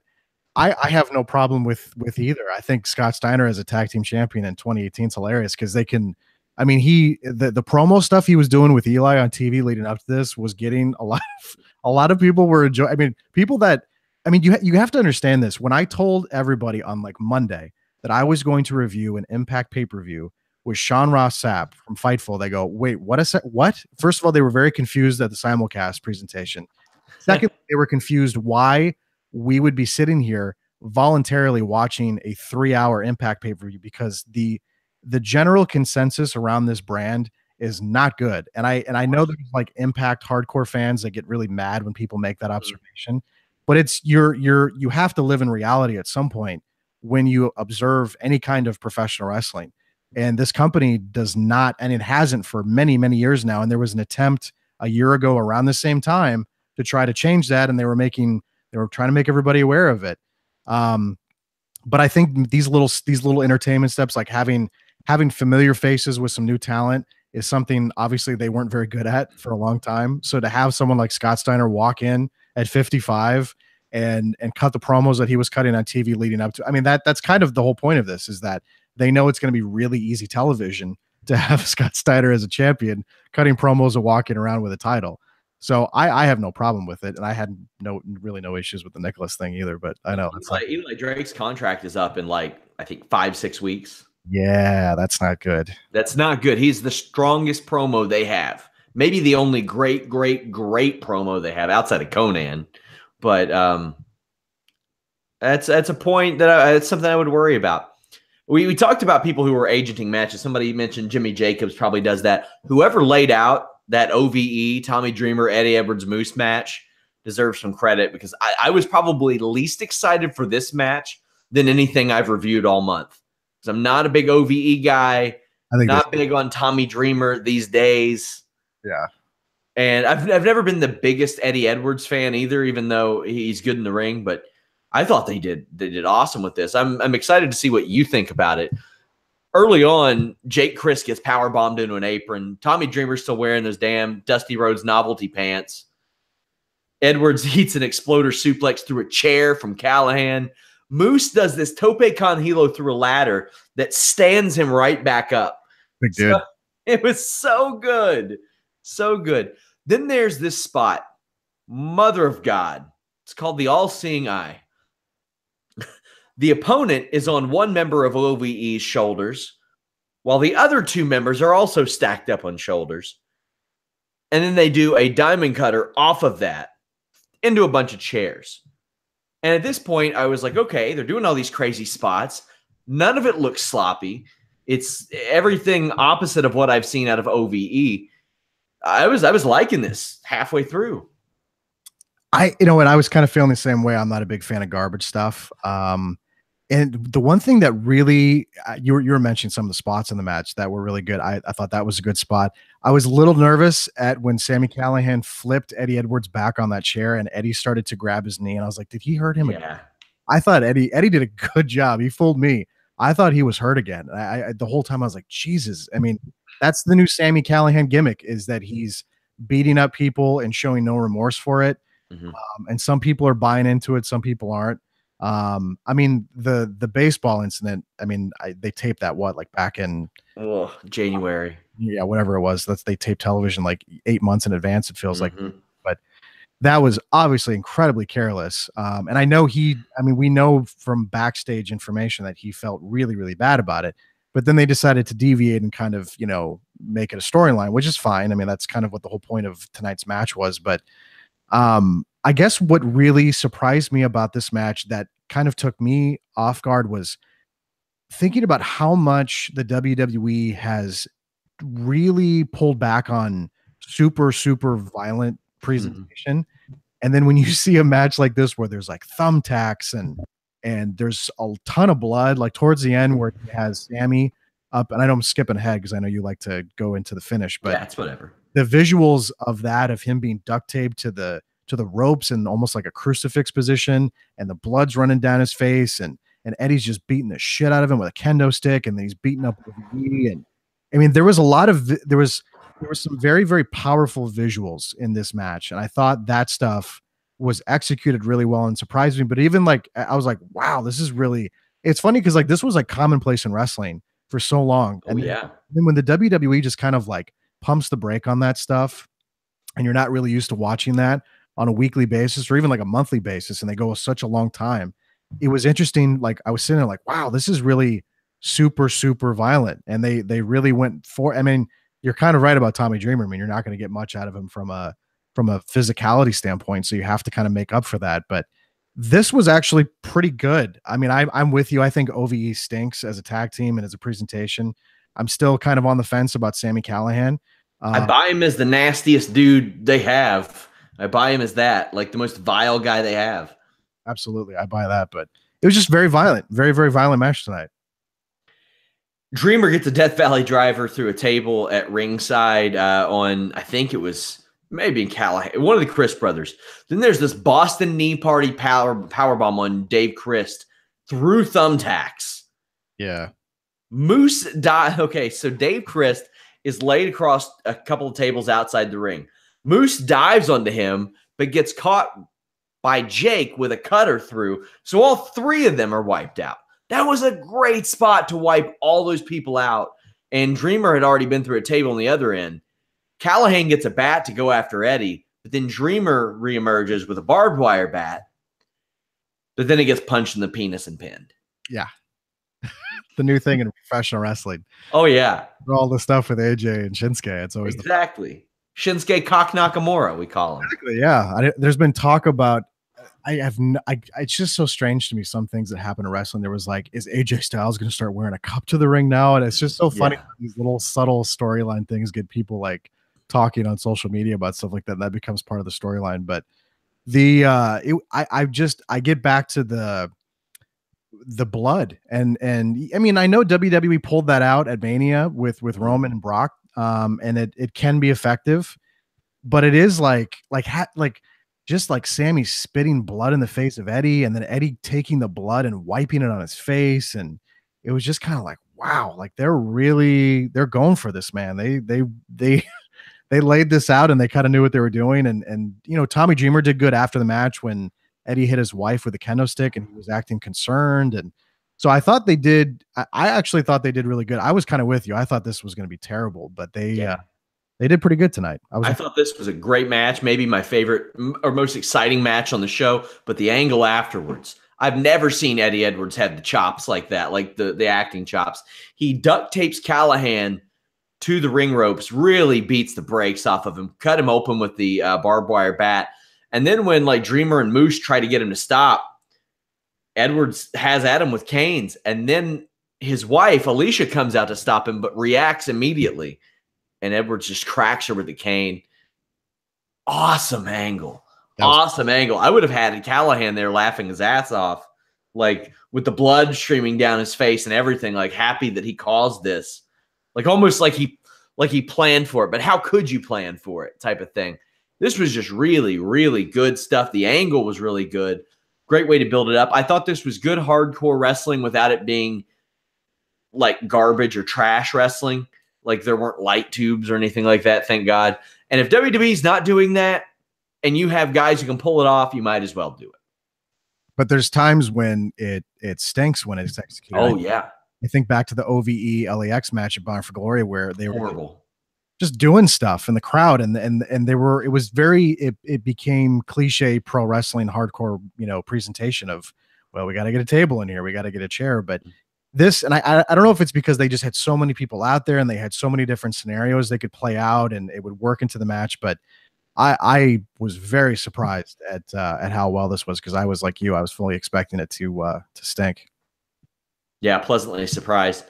I have no problem with either. I think Scott Steiner as a tag team champion in 2018 is hilarious because they can. I mean, the promo stuff he was doing with Eli on TV leading up to this was getting a lot of people were enjoying. I mean, people that you have to understand this. When I told everybody on like Monday that I was going to review an Impact pay-per-view with Sean Ross Sapp from Fightful, they go, "Wait, what is that? What?" First of all, they were very confused at the simulcast presentation. Second, they were confused why we would be sitting here voluntarily watching a 3-hour Impact pay-per-view because the general consensus around this brand is not good. And I know there's like Impact hardcore fans that get really mad when people make that observation, but it's you have to live in reality at some point when you observe any kind of professional wrestling. And this company does not, and it hasn't for many, many years now. And there was an attempt a year ago around the same time to try to change that, and they were trying to make everybody aware of it. But I think these little entertainment steps, like having familiar faces with some new talent, is something obviously they weren't very good at for a long time. So to have someone like Scott Steiner walk in at 55 and cut the promos that he was cutting on TV leading up to, I mean, that's kind of the whole point of this, is that they know it's going to be really easy television to have Scott Steiner as a champion cutting promos and walking around with a title. So I have no problem with it, and I had really no issues with the Nicholas thing either. But I know it's like Eli Drake's contract is up in like I think 5-6 weeks. Yeah, that's not good. That's not good. He's the strongest promo they have. Maybe the only great promo they have outside of Conan. But that's a point that it's something I would worry about. We talked about people who were agenting matches. Somebody mentioned Jimmy Jacobs probably does that. Whoever laid out that OVE, Tommy Dreamer, Eddie Edwards Moose match deserves some credit because I was probably least excited for this match than anything I've reviewed all month. Because I'm not a big OVE guy. I think not big on Tommy Dreamer these days. Yeah. And I've never been the biggest Eddie Edwards fan either, even though he's good in the ring. But I thought they did awesome with this. I'm excited to see what you think about it. Early on, Jake Chris gets power bombed into an apron. Tommy Dreamer's still wearing those damn Dusty Rhodes novelty pants. Edwards eats an exploder suplex through a chair from Callahan. Moose does this tope con hilo through a ladder that stands him right back up. Big dude. So, it was so good. So good. Then there's this spot. Mother of God. It's called the All-Seeing Eye. The opponent is on one member of OVE's shoulders, while the other two members are also stacked up on shoulders. And then they do a diamond cutter off of that into a bunch of chairs. And at this point, I was like, okay, they're doing all these crazy spots. None of it looks sloppy. It's everything opposite of what I've seen out of OVE. I was liking this halfway through. I was kind of feeling the same way. I'm not a big fan of garbage stuff. And the one thing that really, you were mentioning some of the spots in the match that were really good. I thought that was a good spot. I was a little nervous at when Sami Callihan flipped Eddie Edwards back on that chair and Eddie started to grab his knee. And I was like, did he hurt him again? I thought Eddie did a good job. He fooled me. I thought he was hurt again. The whole time I was like, Jesus. I mean, that's the new Sami Callihan gimmick, is that he's beating up people and showing no remorse for it. And some people are buying into it. Some people aren't. I mean, the baseball incident, I mean, they taped that back in January. Yeah, whatever it was. They taped television like 8 months in advance, it feels like. But that was obviously incredibly careless. And I know we know from backstage information that he felt really, really bad about it. But then they decided to deviate and kind of, make it a storyline, which is fine. I mean, that's kind of what the whole point of tonight's match was. But I guess what really surprised me about this match that kind of took me off guard was thinking about how much the WWE has really pulled back on super, super violent presentation. And then when you see a match like this where there's like thumbtacks and there's a ton of blood, like towards the end where he has Sammy up, and I know I'm skipping ahead because I know you like to go into the finish, but yeah, it's whatever. The visuals of that, of him being duct taped to the ropes and almost like a crucifix position, and the blood's running down his face, and Eddie's just beating the shit out of him with a kendo stick, and then he's beating up OVE. And I mean, there was some very, very powerful visuals in this match, and I thought that stuff was executed really well and surprised me. But even like, I was like, wow, this is really, it's funny because like this was like commonplace in wrestling for so long. And then when the WWE just kind of like pumps the brake on that stuff, and you're not really used to watching that on a weekly basis or even like a monthly basis, and they go such a long time, it was interesting. Like I was sitting there like, wow, this is really super, super violent. And they really went for, I mean, you're kind of right about Tommy Dreamer. I mean, you're not going to get much out of him from a physicality standpoint. So you have to kind of make up for that. But this was actually pretty good. I mean, I'm with you. I think OVE stinks as a tag team and as a presentation. I'm still kind of on the fence about Sami Callihan. I buy him as the nastiest dude they have. I buy him as that, like the most vile guy they have. Absolutely. I buy that, but it was just very violent, very, very violent match tonight. Dreamer gets a Death Valley driver through a table at ringside on, I think it was maybe in Callahan, one of the Chris brothers. Then there's this Boston knee party powerbomb on Dave Christ through thumbtacks. Yeah. Moose died. Okay, so Dave Christ is laid across a couple of tables outside the ring. Moose dives onto him, but gets caught by Jake with a cutter through. So all three of them are wiped out. That was a great spot to wipe all those people out. And Dreamer had already been through a table on the other end. Callahan gets a bat to go after Eddie, but then Dreamer reemerges with a barbed wire bat. But then he gets punched in the penis and pinned. Yeah. The new thing in professional wrestling. Oh, yeah. All the stuff with AJ and Shinsuke. It's always exactly. Shinsuke Cock Nakamura, we call him. Exactly, yeah. There's been talk about, it's just so strange to me, some things that happen in wrestling. There was like, is AJ Styles going to start wearing a cup to the ring now? And it's just so funny. Yeah. These little subtle storyline things get people like talking on social media about stuff like that. And that becomes part of the storyline. But I get back to the blood and I mean, I know WWE pulled that out at Mania with Roman and Brock. And it can be effective, but it is like just like Sammy spitting blood in the face of Eddie, and then Eddie taking the blood and wiping it on his face. And it was just kind of like, wow, like they're going for this, man. They laid this out and they kind of knew what they were doing. And, Tommy Dreamer did good after the match when Eddie hit his wife with a kendo stick and he was acting concerned. And so I thought I actually thought they did really good. I was kind of with you. I thought this was going to be terrible, but they did pretty good tonight. I thought this was a great match, maybe my favorite or most exciting match on the show, but the angle afterwards. I've never seen Eddie Edwards have the chops like that, like the acting chops. He duct tapes Callahan to the ring ropes, really beats the brakes off of him, cut him open with the barbed wire bat. And then when like Dreamer and Moose try to get him to stop, Edwards has at him with canes, and then his wife, Alicia, comes out to stop him, but reacts immediately. And Edwards just cracks her with the cane. Awesome angle. Awesome angle. I would have had Callahan there laughing his ass off, like with the blood streaming down his face and everything, like happy that he caused this. Like almost like he planned for it. But how could you plan for it type of thing? This was just really, really good stuff. The angle was really good. Great way to build it up. I thought this was good hardcore wrestling without it being like garbage or trash wrestling. Like there weren't light tubes or anything like that, thank God. And if WWE's not doing that and you have guys who can pull it off, you might as well do it. But there's times when it stinks when it's executed. Oh, yeah. I think back to the OVE LAX match at Bound for Glory where they were just doing stuff in the crowd, and they were, it became cliche pro wrestling hardcore, presentation of, well, we got to get a table in here, we got to get a chair. But this, and I don't know if it's because they just had so many people out there and they had so many different scenarios they could play out and it would work into the match, but I was very surprised at how well this was, because I was like you, I was fully expecting it to stink. Yeah, pleasantly surprised.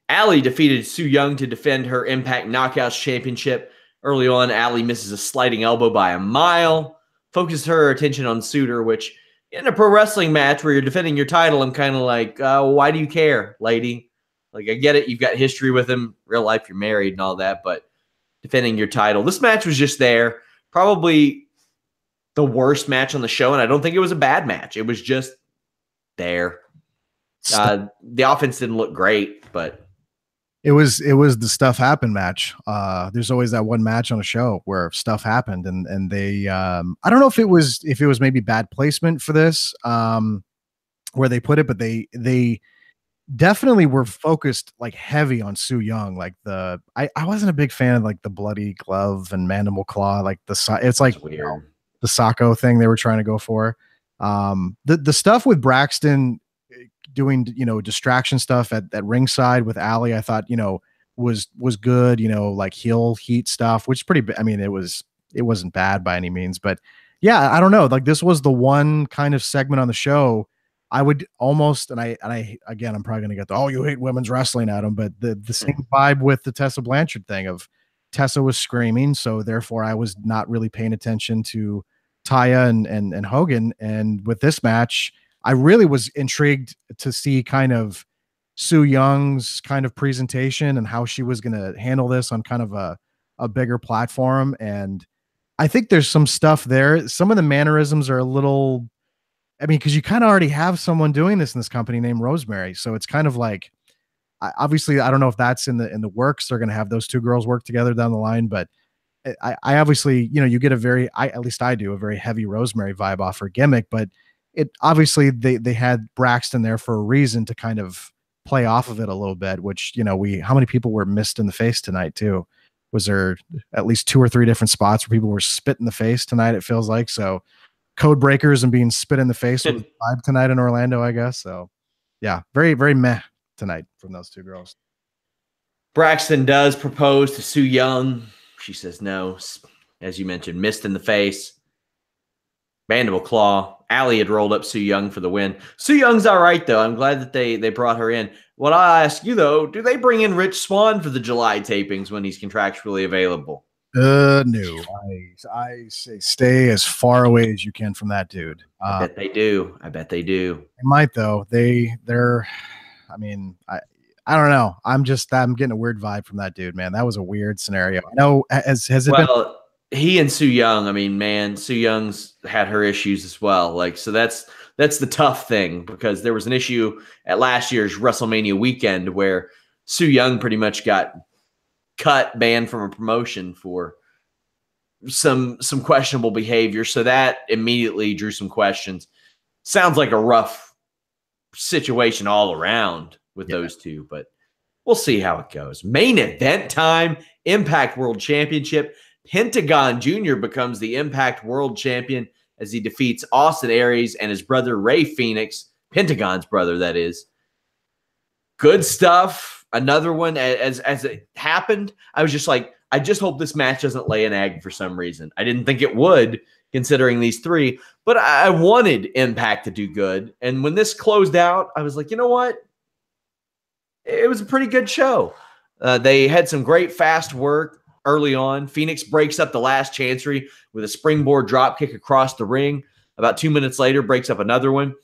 Allie defeated Su Yung to defend her Impact Knockouts Championship. Early on, Allie misses a sliding elbow by a mile, focuses her attention on Suter, which in a pro wrestling match where you're defending your title, I'm kind of like, why do you care, lady? Like, I get it. You've got history with him. Real life, you're married and all that, but defending your title. This match was just there. Probably the worst match on the show, and I don't think it was a bad match. It was just there. The offense didn't look great, but it was the stuff happened match. There's always that one match on a show where stuff happened, and they I don't know if it was maybe bad placement for this, where they put it, but they definitely were focused like heavy on Su Yung. Like I wasn't a big fan of like the bloody glove and mandible claw, like it's like weird. The Sacco thing they were trying to go for. The stuff with Braxton doing, distraction stuff at ringside with Allie, I thought, was good, like heel heat stuff, which is pretty, I mean, it wasn't bad by any means, but yeah, I don't know. Like, this was the one kind of segment on the show I would almost, and I again, I'm probably going to get the, you hate women's wrestling, Adam, but the same vibe with the Tessa Blanchard thing of Tessa was screaming. So therefore I was not really paying attention to Taya and Hogan. And with this match, I really was intrigued to see kind of Su Young's kind of presentation and how she was going to handle this on kind of a bigger platform. And I think there's some stuff there. Some of the mannerisms are a little, I mean, because you kind of already have someone doing this in this company named Rosemary. So it's kind of like, obviously, I don't know if that's in the works. They're going to have those two girls work together down the line, but I obviously, you get at least I do, a very heavy Rosemary vibe off her gimmick, but it obviously they had Braxton there for a reason to kind of play off of it a little bit, which, how many people were missed in the face tonight too? Was there at least 2 or 3 different spots where people were spit in the face tonight? It feels like, so code breakers and being spit in the face with vibe tonight in Orlando, I guess. So yeah, very, very meh tonight from those two girls. Braxton does propose to Su Yung. She says no. As you mentioned, missed in the face. Mandible claw. Allie had rolled up Su Yung for the win. Su Young's all right, though. I'm glad that they brought her in. What I ask you, though, do they bring in Rich Swann for the July tapings when he's contractually available? No. I say stay as far away as you can from that dude. I bet they do. They might, though. They're. I mean, I don't know. I'm getting a weird vibe from that dude, man. That was a weird scenario. I know. Has it been? He and Su Yung, I mean, man, Su Young's had her issues as well. Like, so that's the tough thing, because there was an issue at last year's WrestleMania weekend where Su Yung pretty much got banned from a promotion for some questionable behavior. So that immediately drew some questions. Sounds like a rough situation all around with those two, but we'll see how it goes. Main event time, Impact World Championship. Pentagon Jr. becomes the Impact World Champion as he defeats Austin Aries and his brother Ray Phoenix, Pentagon's brother, that is. Good stuff. Another one, as it happened, I was just like, I just hope this match doesn't lay an egg for some reason. I didn't think it would, considering these three, but I wanted Impact to do good. And when this closed out, I was like, you know what? It was a pretty good show. They had some great fast work early on. Phoenix breaks up the last chancery with a springboard drop kick across the ring. About 2 minutes later, breaks up another one.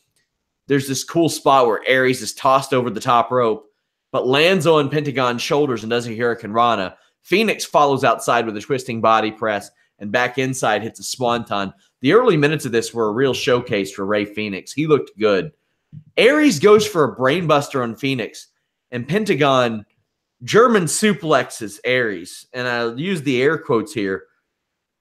There's this cool spot where Aries is tossed over the top rope, but lands on Pentagon's shoulders and does a Hurricane Rana. Phoenix follows outside with a twisting body press, and back inside hits a Swanton. The early minutes of this were a real showcase for Ray Phoenix. He looked good. Aries goes for a brainbuster on Phoenix, and Pentagon German suplexes Aries, and I'll use the air quotes here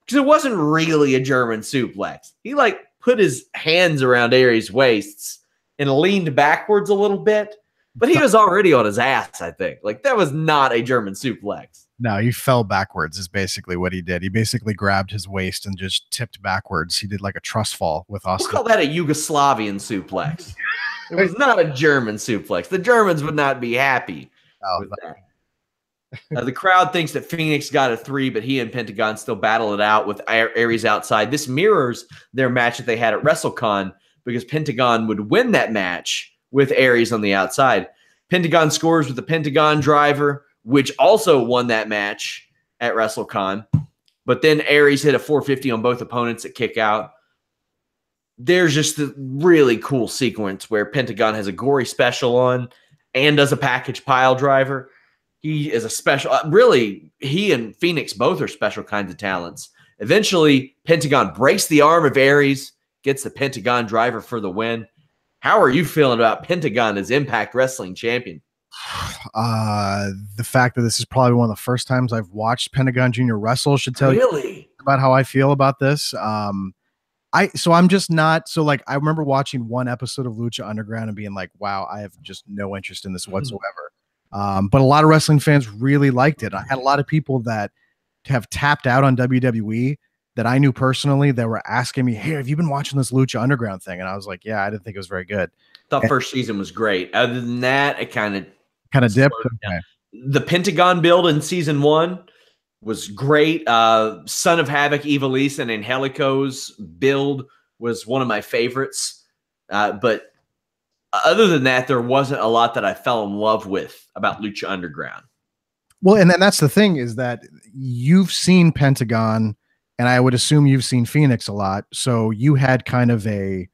because it wasn't really a German suplex. He put his hands around Aries' waists and leaned backwards a little bit, but he was already on his ass, I think. That was not a German suplex. No, he fell backwards is basically what he did. He basically grabbed his waist and just tipped backwards. He did like a trust fall with We'll Austin. call that a Yugoslavian suplex. It was not a German suplex. The Germans would not be happy with that. The crowd thinks that Phoenix got a 3, but he and Pentagon still battle it out with Aries outside. This mirrors their match that they had at WrestleCon because Pentagon would win that match with Aries on the outside. Pentagon scores with the Pentagon driver, which also won that match at WrestleCon. But then Aries hit a 450 on both opponents at kick out. There's just a really cool sequence where Pentagon has a gory special on and does a package pile driver. He is a special, really, he and Phoenix both are special kinds of talents. Eventually, Pentagon breaks the arm of Aries, gets the Pentagon driver for the win. How are you feeling about Pentagon as Impact Wrestling champion? The fact that this is probably one of the first times I've watched Pentagon Jr. wrestle should tell you about how I feel about this. I'm just not so like I remember watching one episode of Lucha Underground and being like, wow, I have just no interest in this whatsoever. But a lot of wrestling fans really liked it. I had a lot of people that have tapped out on WWE that I knew personally that were asking me, hey, have you been watching this Lucha Underground thing? And I was like, yeah, I didn't think it was very good. Thought first season was great. Other than that, it kind of dipped. Okay. The Pentagon build in season 1 was great. Son of Havoc, Evilise, and Angelico's build was one of my favorites. But other than that, there wasn't a lot that I fell in love with about Lucha Underground. Well, and then that's the thing is that you've seen Pentagon, and I would assume you've seen Phoenix a lot. So you had kind of a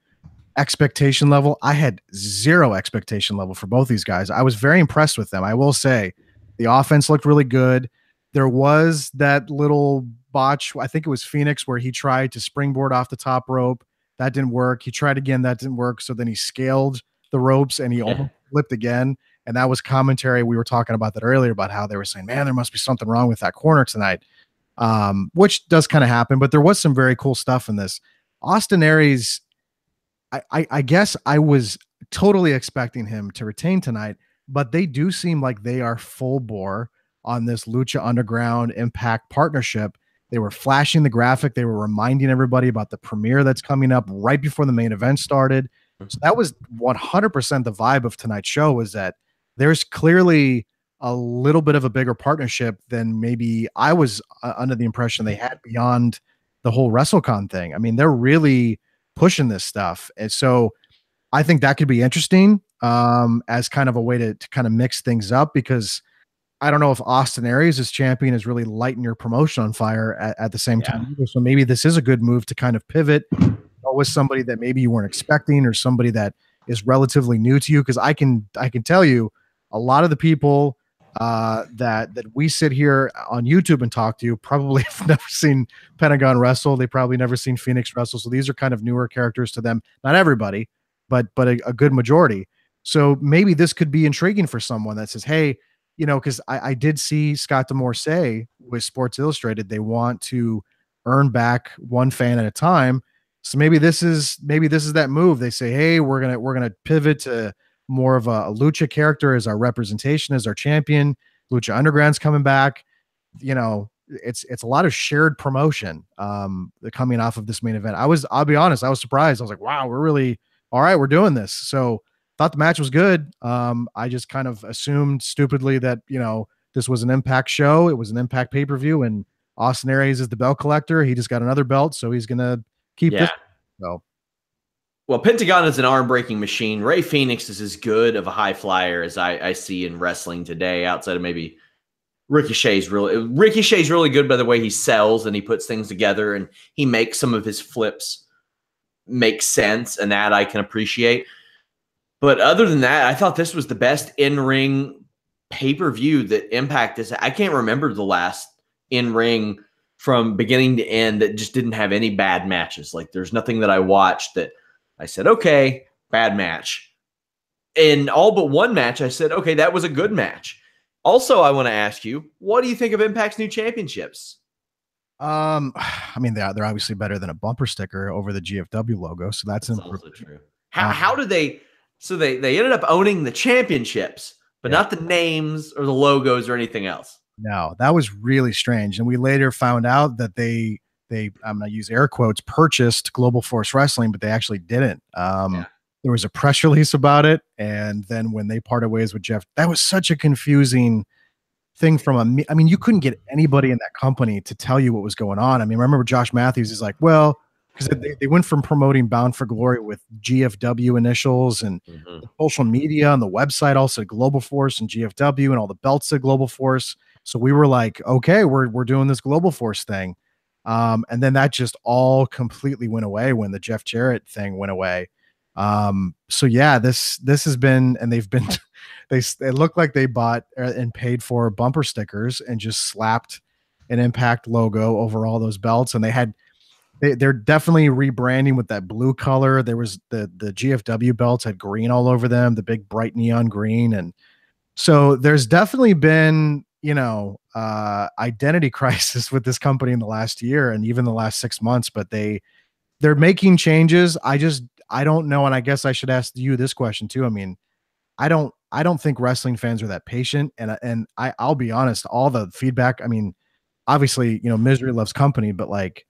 expectation level. I had zero expectation level for both these guys. I was very impressed with them. I will say the offense looked really good. There was that little botch. I think it was Phoenix where he tried to springboard off the top rope. That didn't work. He tried again. That didn't work. So then he scaled the ropes and he almost flipped again. And that was commentary. We were talking about that earlier about how they were saying, man, there must be something wrong with that corner tonight. Which does kind of happen, but there was some very cool stuff in this. Austin Aries, I guess I was totally expecting him to retain tonight, but they do seem like they are full bore on this Lucha Underground Impact partnership. They were flashing the graphic. They were reminding everybody about the premiere that's coming up right before the main event started. So that was 100% the vibe of tonight's show, was that there's clearly a little bit of a bigger partnership than maybe I was under the impression they had beyond the whole WrestleCon thing. I mean, they're really pushing this stuff. And so I think that could be interesting as kind of a way to kind of mix things up, because I don't know if Austin Aries as champion is really lighting your promotion on fire at the same time. So maybe this is a good move to kind of pivot with somebody that maybe you weren't expecting, or somebody that is relatively new to you. Cause I can tell you a lot of the people that we sit here on YouTube and talk to probably have never seen Pentagon wrestle. They probably never seen Phoenix wrestle. So these are kind of newer characters to them. Not everybody, but a good majority. So maybe this could be intriguing for someone that says, hey, you know, because I did see Scott D'Amore say with Sports Illustrated, they want to earn back one fan at a time. So maybe this is that move. They say, hey, we're gonna pivot to more of a Lucha character as our representation, as our champion. Lucha Underground's coming back. You know, it's a lot of shared promotion coming off of this main event. I'll be honest, I was surprised. I was like, wow, we're really all right. We're doing this. So thought the match was good. I just kind of assumed stupidly that, you know, this was an Impact show. It was an Impact pay-per-view, and Austin Aries is the belt collector. He just got another belt, so he's gonna keep this. So. Well, Pentagon is an arm-breaking machine. Ray Phoenix is as good of a high flyer as I see in wrestling today, outside of maybe Ricochet's really good by the way he sells and he puts things together, and he makes some of his flips make sense, and that I can appreciate. But other than that, I thought this was the best in-ring pay-per-view that Impact is. I can't remember the last in-ring from beginning to end that just didn't have any bad matches. Like, there's nothing that I watched that I said, okay, bad match. In all but one match, I said, okay, that was a good match. Also, I want to ask you, what do you think of Impact's new championships? I mean, they're obviously better than a bumper sticker over the GFW logo, so that's also true. How do they? So they ended up owning the championships, but not the names or the logos or anything else. No, that was really strange. And we later found out that they I'm gonna use air quotes purchased Global Force Wrestling, but they actually didn't. Yeah. There was a press release about it, and then when they parted ways with Jeff, that was such a confusing thing I mean, you couldn't get anybody in that company to tell you what was going on. I mean, I remember Josh Matthews is like, well, because they went from promoting Bound for Glory with GFW initials and Mhm. the social media and the website also Global Force and GFW and all the belts at Global Force. So we were like, okay, we're doing this Global Force thing. And then that just all completely went away when the Jeff Jarrett thing went away. So yeah, this has been, and they've been, they look like they bought and paid for bumper stickers and just slapped an Impact logo over all those belts. And they're definitely rebranding with that blue color. There was the GFW belts had green all over them, the big bright neon green. And so there's definitely been, identity crisis with this company in the last year and even the last 6 months, but they're making changes. I don't know. And I guess I should ask you this question too. I mean, I don't think wrestling fans are that patient. I'll be honest, all the feedback, I mean, obviously, misery loves company, but like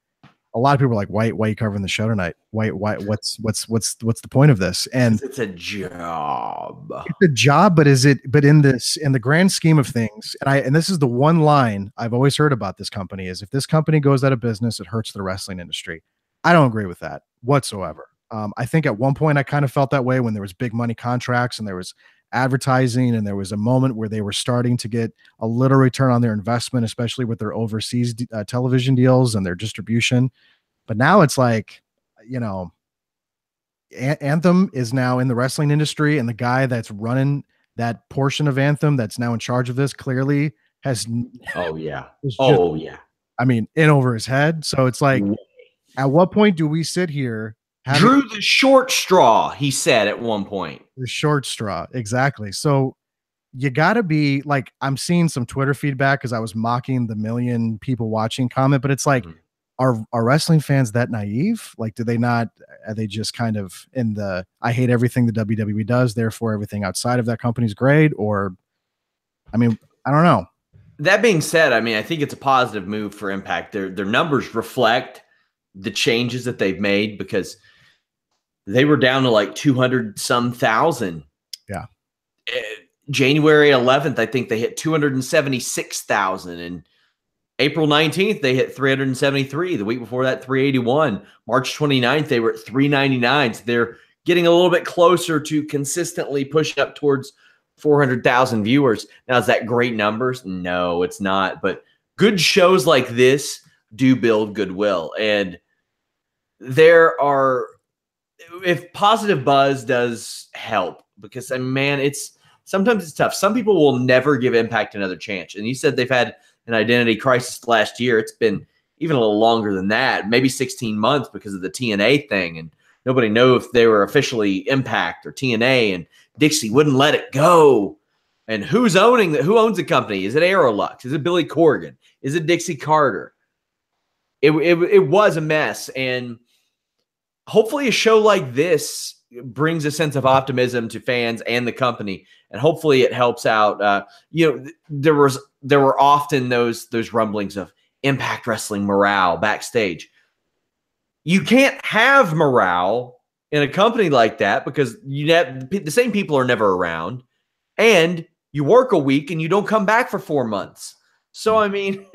a lot of people are like, why are you covering the show tonight? What's the point of this? And 'Cause it's a job. it's a job, but in the grand scheme of things, and this is the one line I've always heard about this company is if this company goes out of business, it hurts the wrestling industry. I don't agree with that whatsoever. I think at one point I kind of felt that way when there was big money contracts and there was advertising and there was a moment where they were starting to get a little return on their investment, especially with their overseas television deals and their distribution. But now it's like, you know, Anthem is now in the wrestling industry, and the guy that's running that portion of Anthem that's now in charge of this clearly Oh yeah. is just, Oh yeah. I mean, in over his head. So it's like, at what point do we sit here having Drew the short straw, he said at one point. the short straw? Exactly. So you got to be like, I'm seeing some Twitter feedback because I was mocking the million people watching comment, but it's like, Mhm. are wrestling fans that naive? Like, do they not, are they just kind of in the, I hate everything the WWE does, therefore everything outside of that company's great? Or, I mean, I don't know. That being said, I mean, I think it's a positive move for Impact. Their numbers reflect the changes that they've made because they were down to like 200 some thousand. Yeah. January 11th, I think they hit 276,000, and April 19th, they hit 373. The week before that, 381. March 29th, they were at 399. So they're getting a little bit closer to consistently pushing up towards 400,000 viewers. Now, is that great numbers? No, it's not. But good shows like this do build goodwill. And there are, if positive buzz does help, because, man, sometimes it's tough. Some people will never give Impact another chance. And you said they've had an identity crisis last year. It's been even a little longer than that, maybe 16 months because of the TNA thing. And nobody knew if they were officially Impact or TNA, and Dixie wouldn't let it go. And who owns the company? Is it Aerolux? Is it Billy Corgan? Is it Dixie Carter? It was a mess. And hopefully a show like this brings a sense of optimism to fans and the company, and hopefully it helps out. There were often those rumblings of Impact Wrestling morale backstage. You can't have morale in a company like that because the same people are never around, and you work a week and you don't come back for 4 months. So, I mean,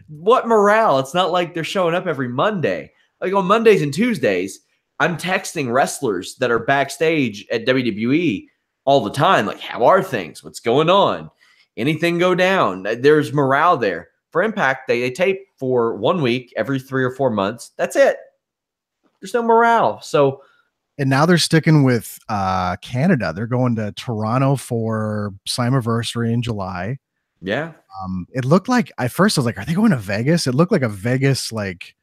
what morale? It's not like they're showing up every Monday. Like on Mondays and Tuesdays, I'm texting wrestlers that are backstage at WWE all the time. Like, how are things? What's going on? Anything go down? There's morale there. For Impact, they tape for 1 week every 3 or 4 months. That's it. There's no morale. So, and now they're sticking with Canada. They're going to Toronto for Slammiversary in July. Yeah. It looked like, at first I was like, are they going to Vegas? It looked like a Vegas, like,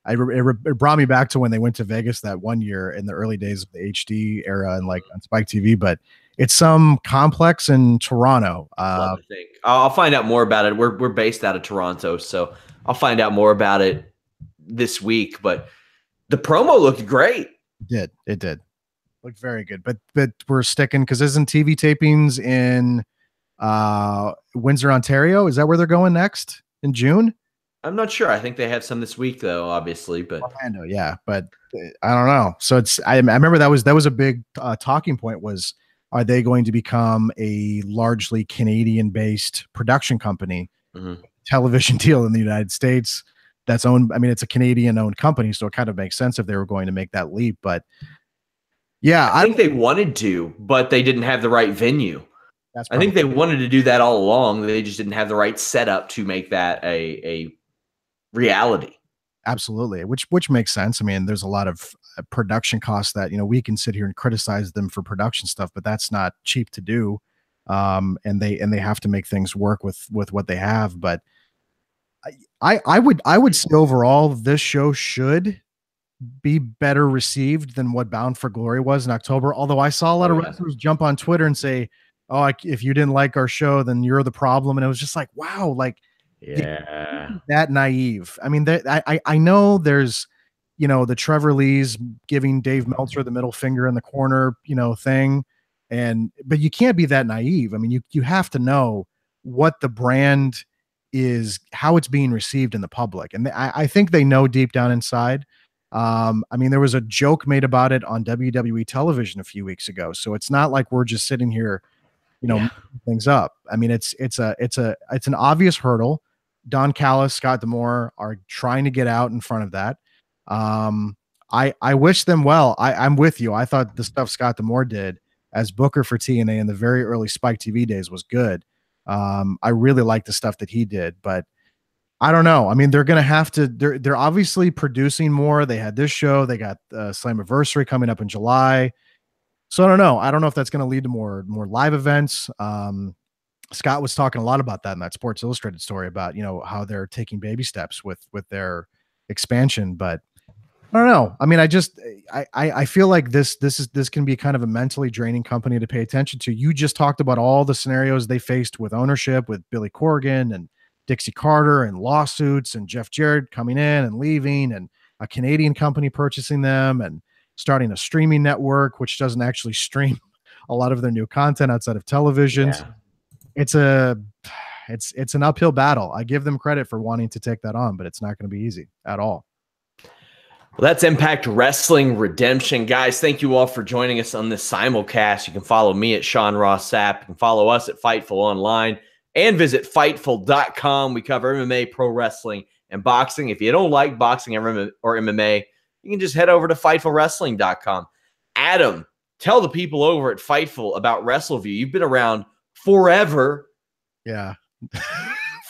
it brought me back to when they went to Vegas that one year in the early days of the HD era and like on Spike TV, but it's some complex in Toronto. Love to think. I'll find out more about it. We're based out of Toronto, so I'll find out more about it this week. But the promo looked great. It did look very good, but we're sticking because isn't TV tapings in Windsor, Ontario. Is that where they're going next in June? I'm not sure. I think they have some this week, though, obviously. But Orlando, yeah, but I don't know. So I remember that was a big talking point was, are they going to become a largely Canadian based production company, television deal in the United States that's owned? I mean, it's a Canadian owned company, so it kind of makes sense if they were going to make that leap. But yeah, I think they wanted to, but they didn't have the right venue. I think they wanted to do that all along. They just didn't have the right setup to make that a reality. Absolutely, which makes sense. I mean, there's a lot of production costs that, you know, we can sit here and criticize them for production stuff, but that's not cheap to do. And they have to make things work with what they have. But I would say overall this show should be better received than what Bound for Glory was in October. Although I saw a lot of wrestlers jump on Twitter and say, "Oh, if you didn't like our show, then you're the problem." And it was just like, wow, like, yeah, that naive. I mean, I know there's, you know, the Trevor Lee's giving Dave Meltzer the middle finger in the corner, you know, thing, but you can't be that naive. I mean, you have to know what the brand is, how it's being received in the public, and I think they know deep down inside. I mean, there was a joke made about it on WWE television a few weeks ago, so it's not like we're just sitting here, you know, making things up. I mean, it's an obvious hurdle. Don Callis, Scott D'Amore are trying to get out in front of that. I wish them well. I'm with you. I thought the stuff Scott D'Amore did as Booker for TNA in the very early Spike TV days was good. I really like the stuff that he did, but I don't know. I mean, they're going to have to, they're obviously producing more. They had this show, they got Slammiversary coming up in July. So I don't know. I don't know if that's going to lead to more live events. Scott was talking a lot about that in that Sports Illustrated story about, you know, how they're taking baby steps with their expansion. But I don't know. I mean, I feel like this can be kind of a mentally draining company to pay attention to. You just talked about all the scenarios they faced with ownership, with Billy Corgan and Dixie Carter and lawsuits and Jeff Jarrett coming in and leaving and a Canadian company purchasing them and starting a streaming network, which doesn't actually stream a lot of their new content outside of television. Yeah. It's an uphill battle. I give them credit for wanting to take that on, but it's not going to be easy at all. Well, that's Impact Wrestling Redemption. Guys, thank you all for joining us on this simulcast. You can follow me at Sean Ross Sapp. You can follow us at Fightful Online and visit Fightful.com. We cover MMA, pro wrestling, and boxing. If you don't like boxing or MMA, you can just head over to FightfulWrestling.com. Adam, tell the people over at Fightful about WrestleView. You've been around forever. Yeah.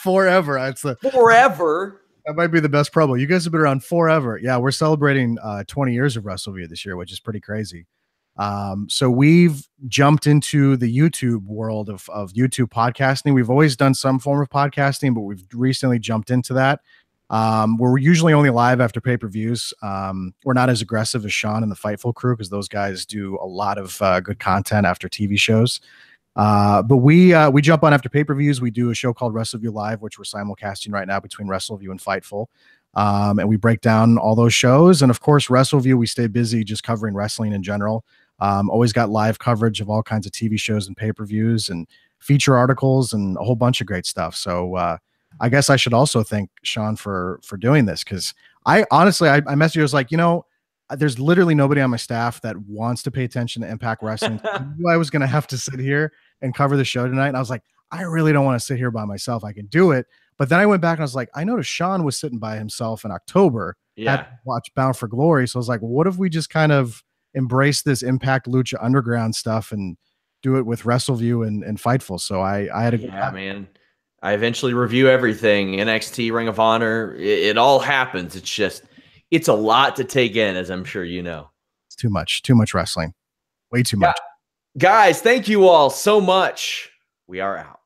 Forever. That's forever. That might be the best promo. You guys have been around forever. Yeah, we're celebrating 20 years of WrestleView this year, which is pretty crazy. So we've jumped into the YouTube world of YouTube podcasting. We've always done some form of podcasting, but we've recently jumped into that. We're usually only live after pay-per-views. We're not as aggressive as Sean and the Fightful crew because those guys do a lot of good content after TV shows. But we jump on after pay-per-views. We do a show called WrestleView Live, which we're simulcasting right now between WrestleView and Fightful. And we break down all those shows. And of course, WrestleView, we stay busy just covering wrestling in general. Always got live coverage of all kinds of TV shows and pay-per-views and feature articles and a whole bunch of great stuff. So I guess I should also thank Sean for doing this, because I honestly, I messaged you, I was like, you know, there's literally nobody on my staff that wants to pay attention to Impact Wrestling. I was going to have to sit here and cover the show tonight. And I was like, I really don't want to sit here by myself. I can do it. But then I went back and I was like, I noticed Sean was sitting by himself in October. Yeah. Had to watch Bound for Glory. So I was like, what if we just kind of embrace this Impact Lucha Underground stuff and do it with WrestleView and Fightful? So I had a good time. Man. I eventually review everything. NXT, Ring of Honor. It all happens. It's just, it's a lot to take in, as I'm sure you know. It's too much wrestling. Way too much. Guys, thank you all so much. We are out.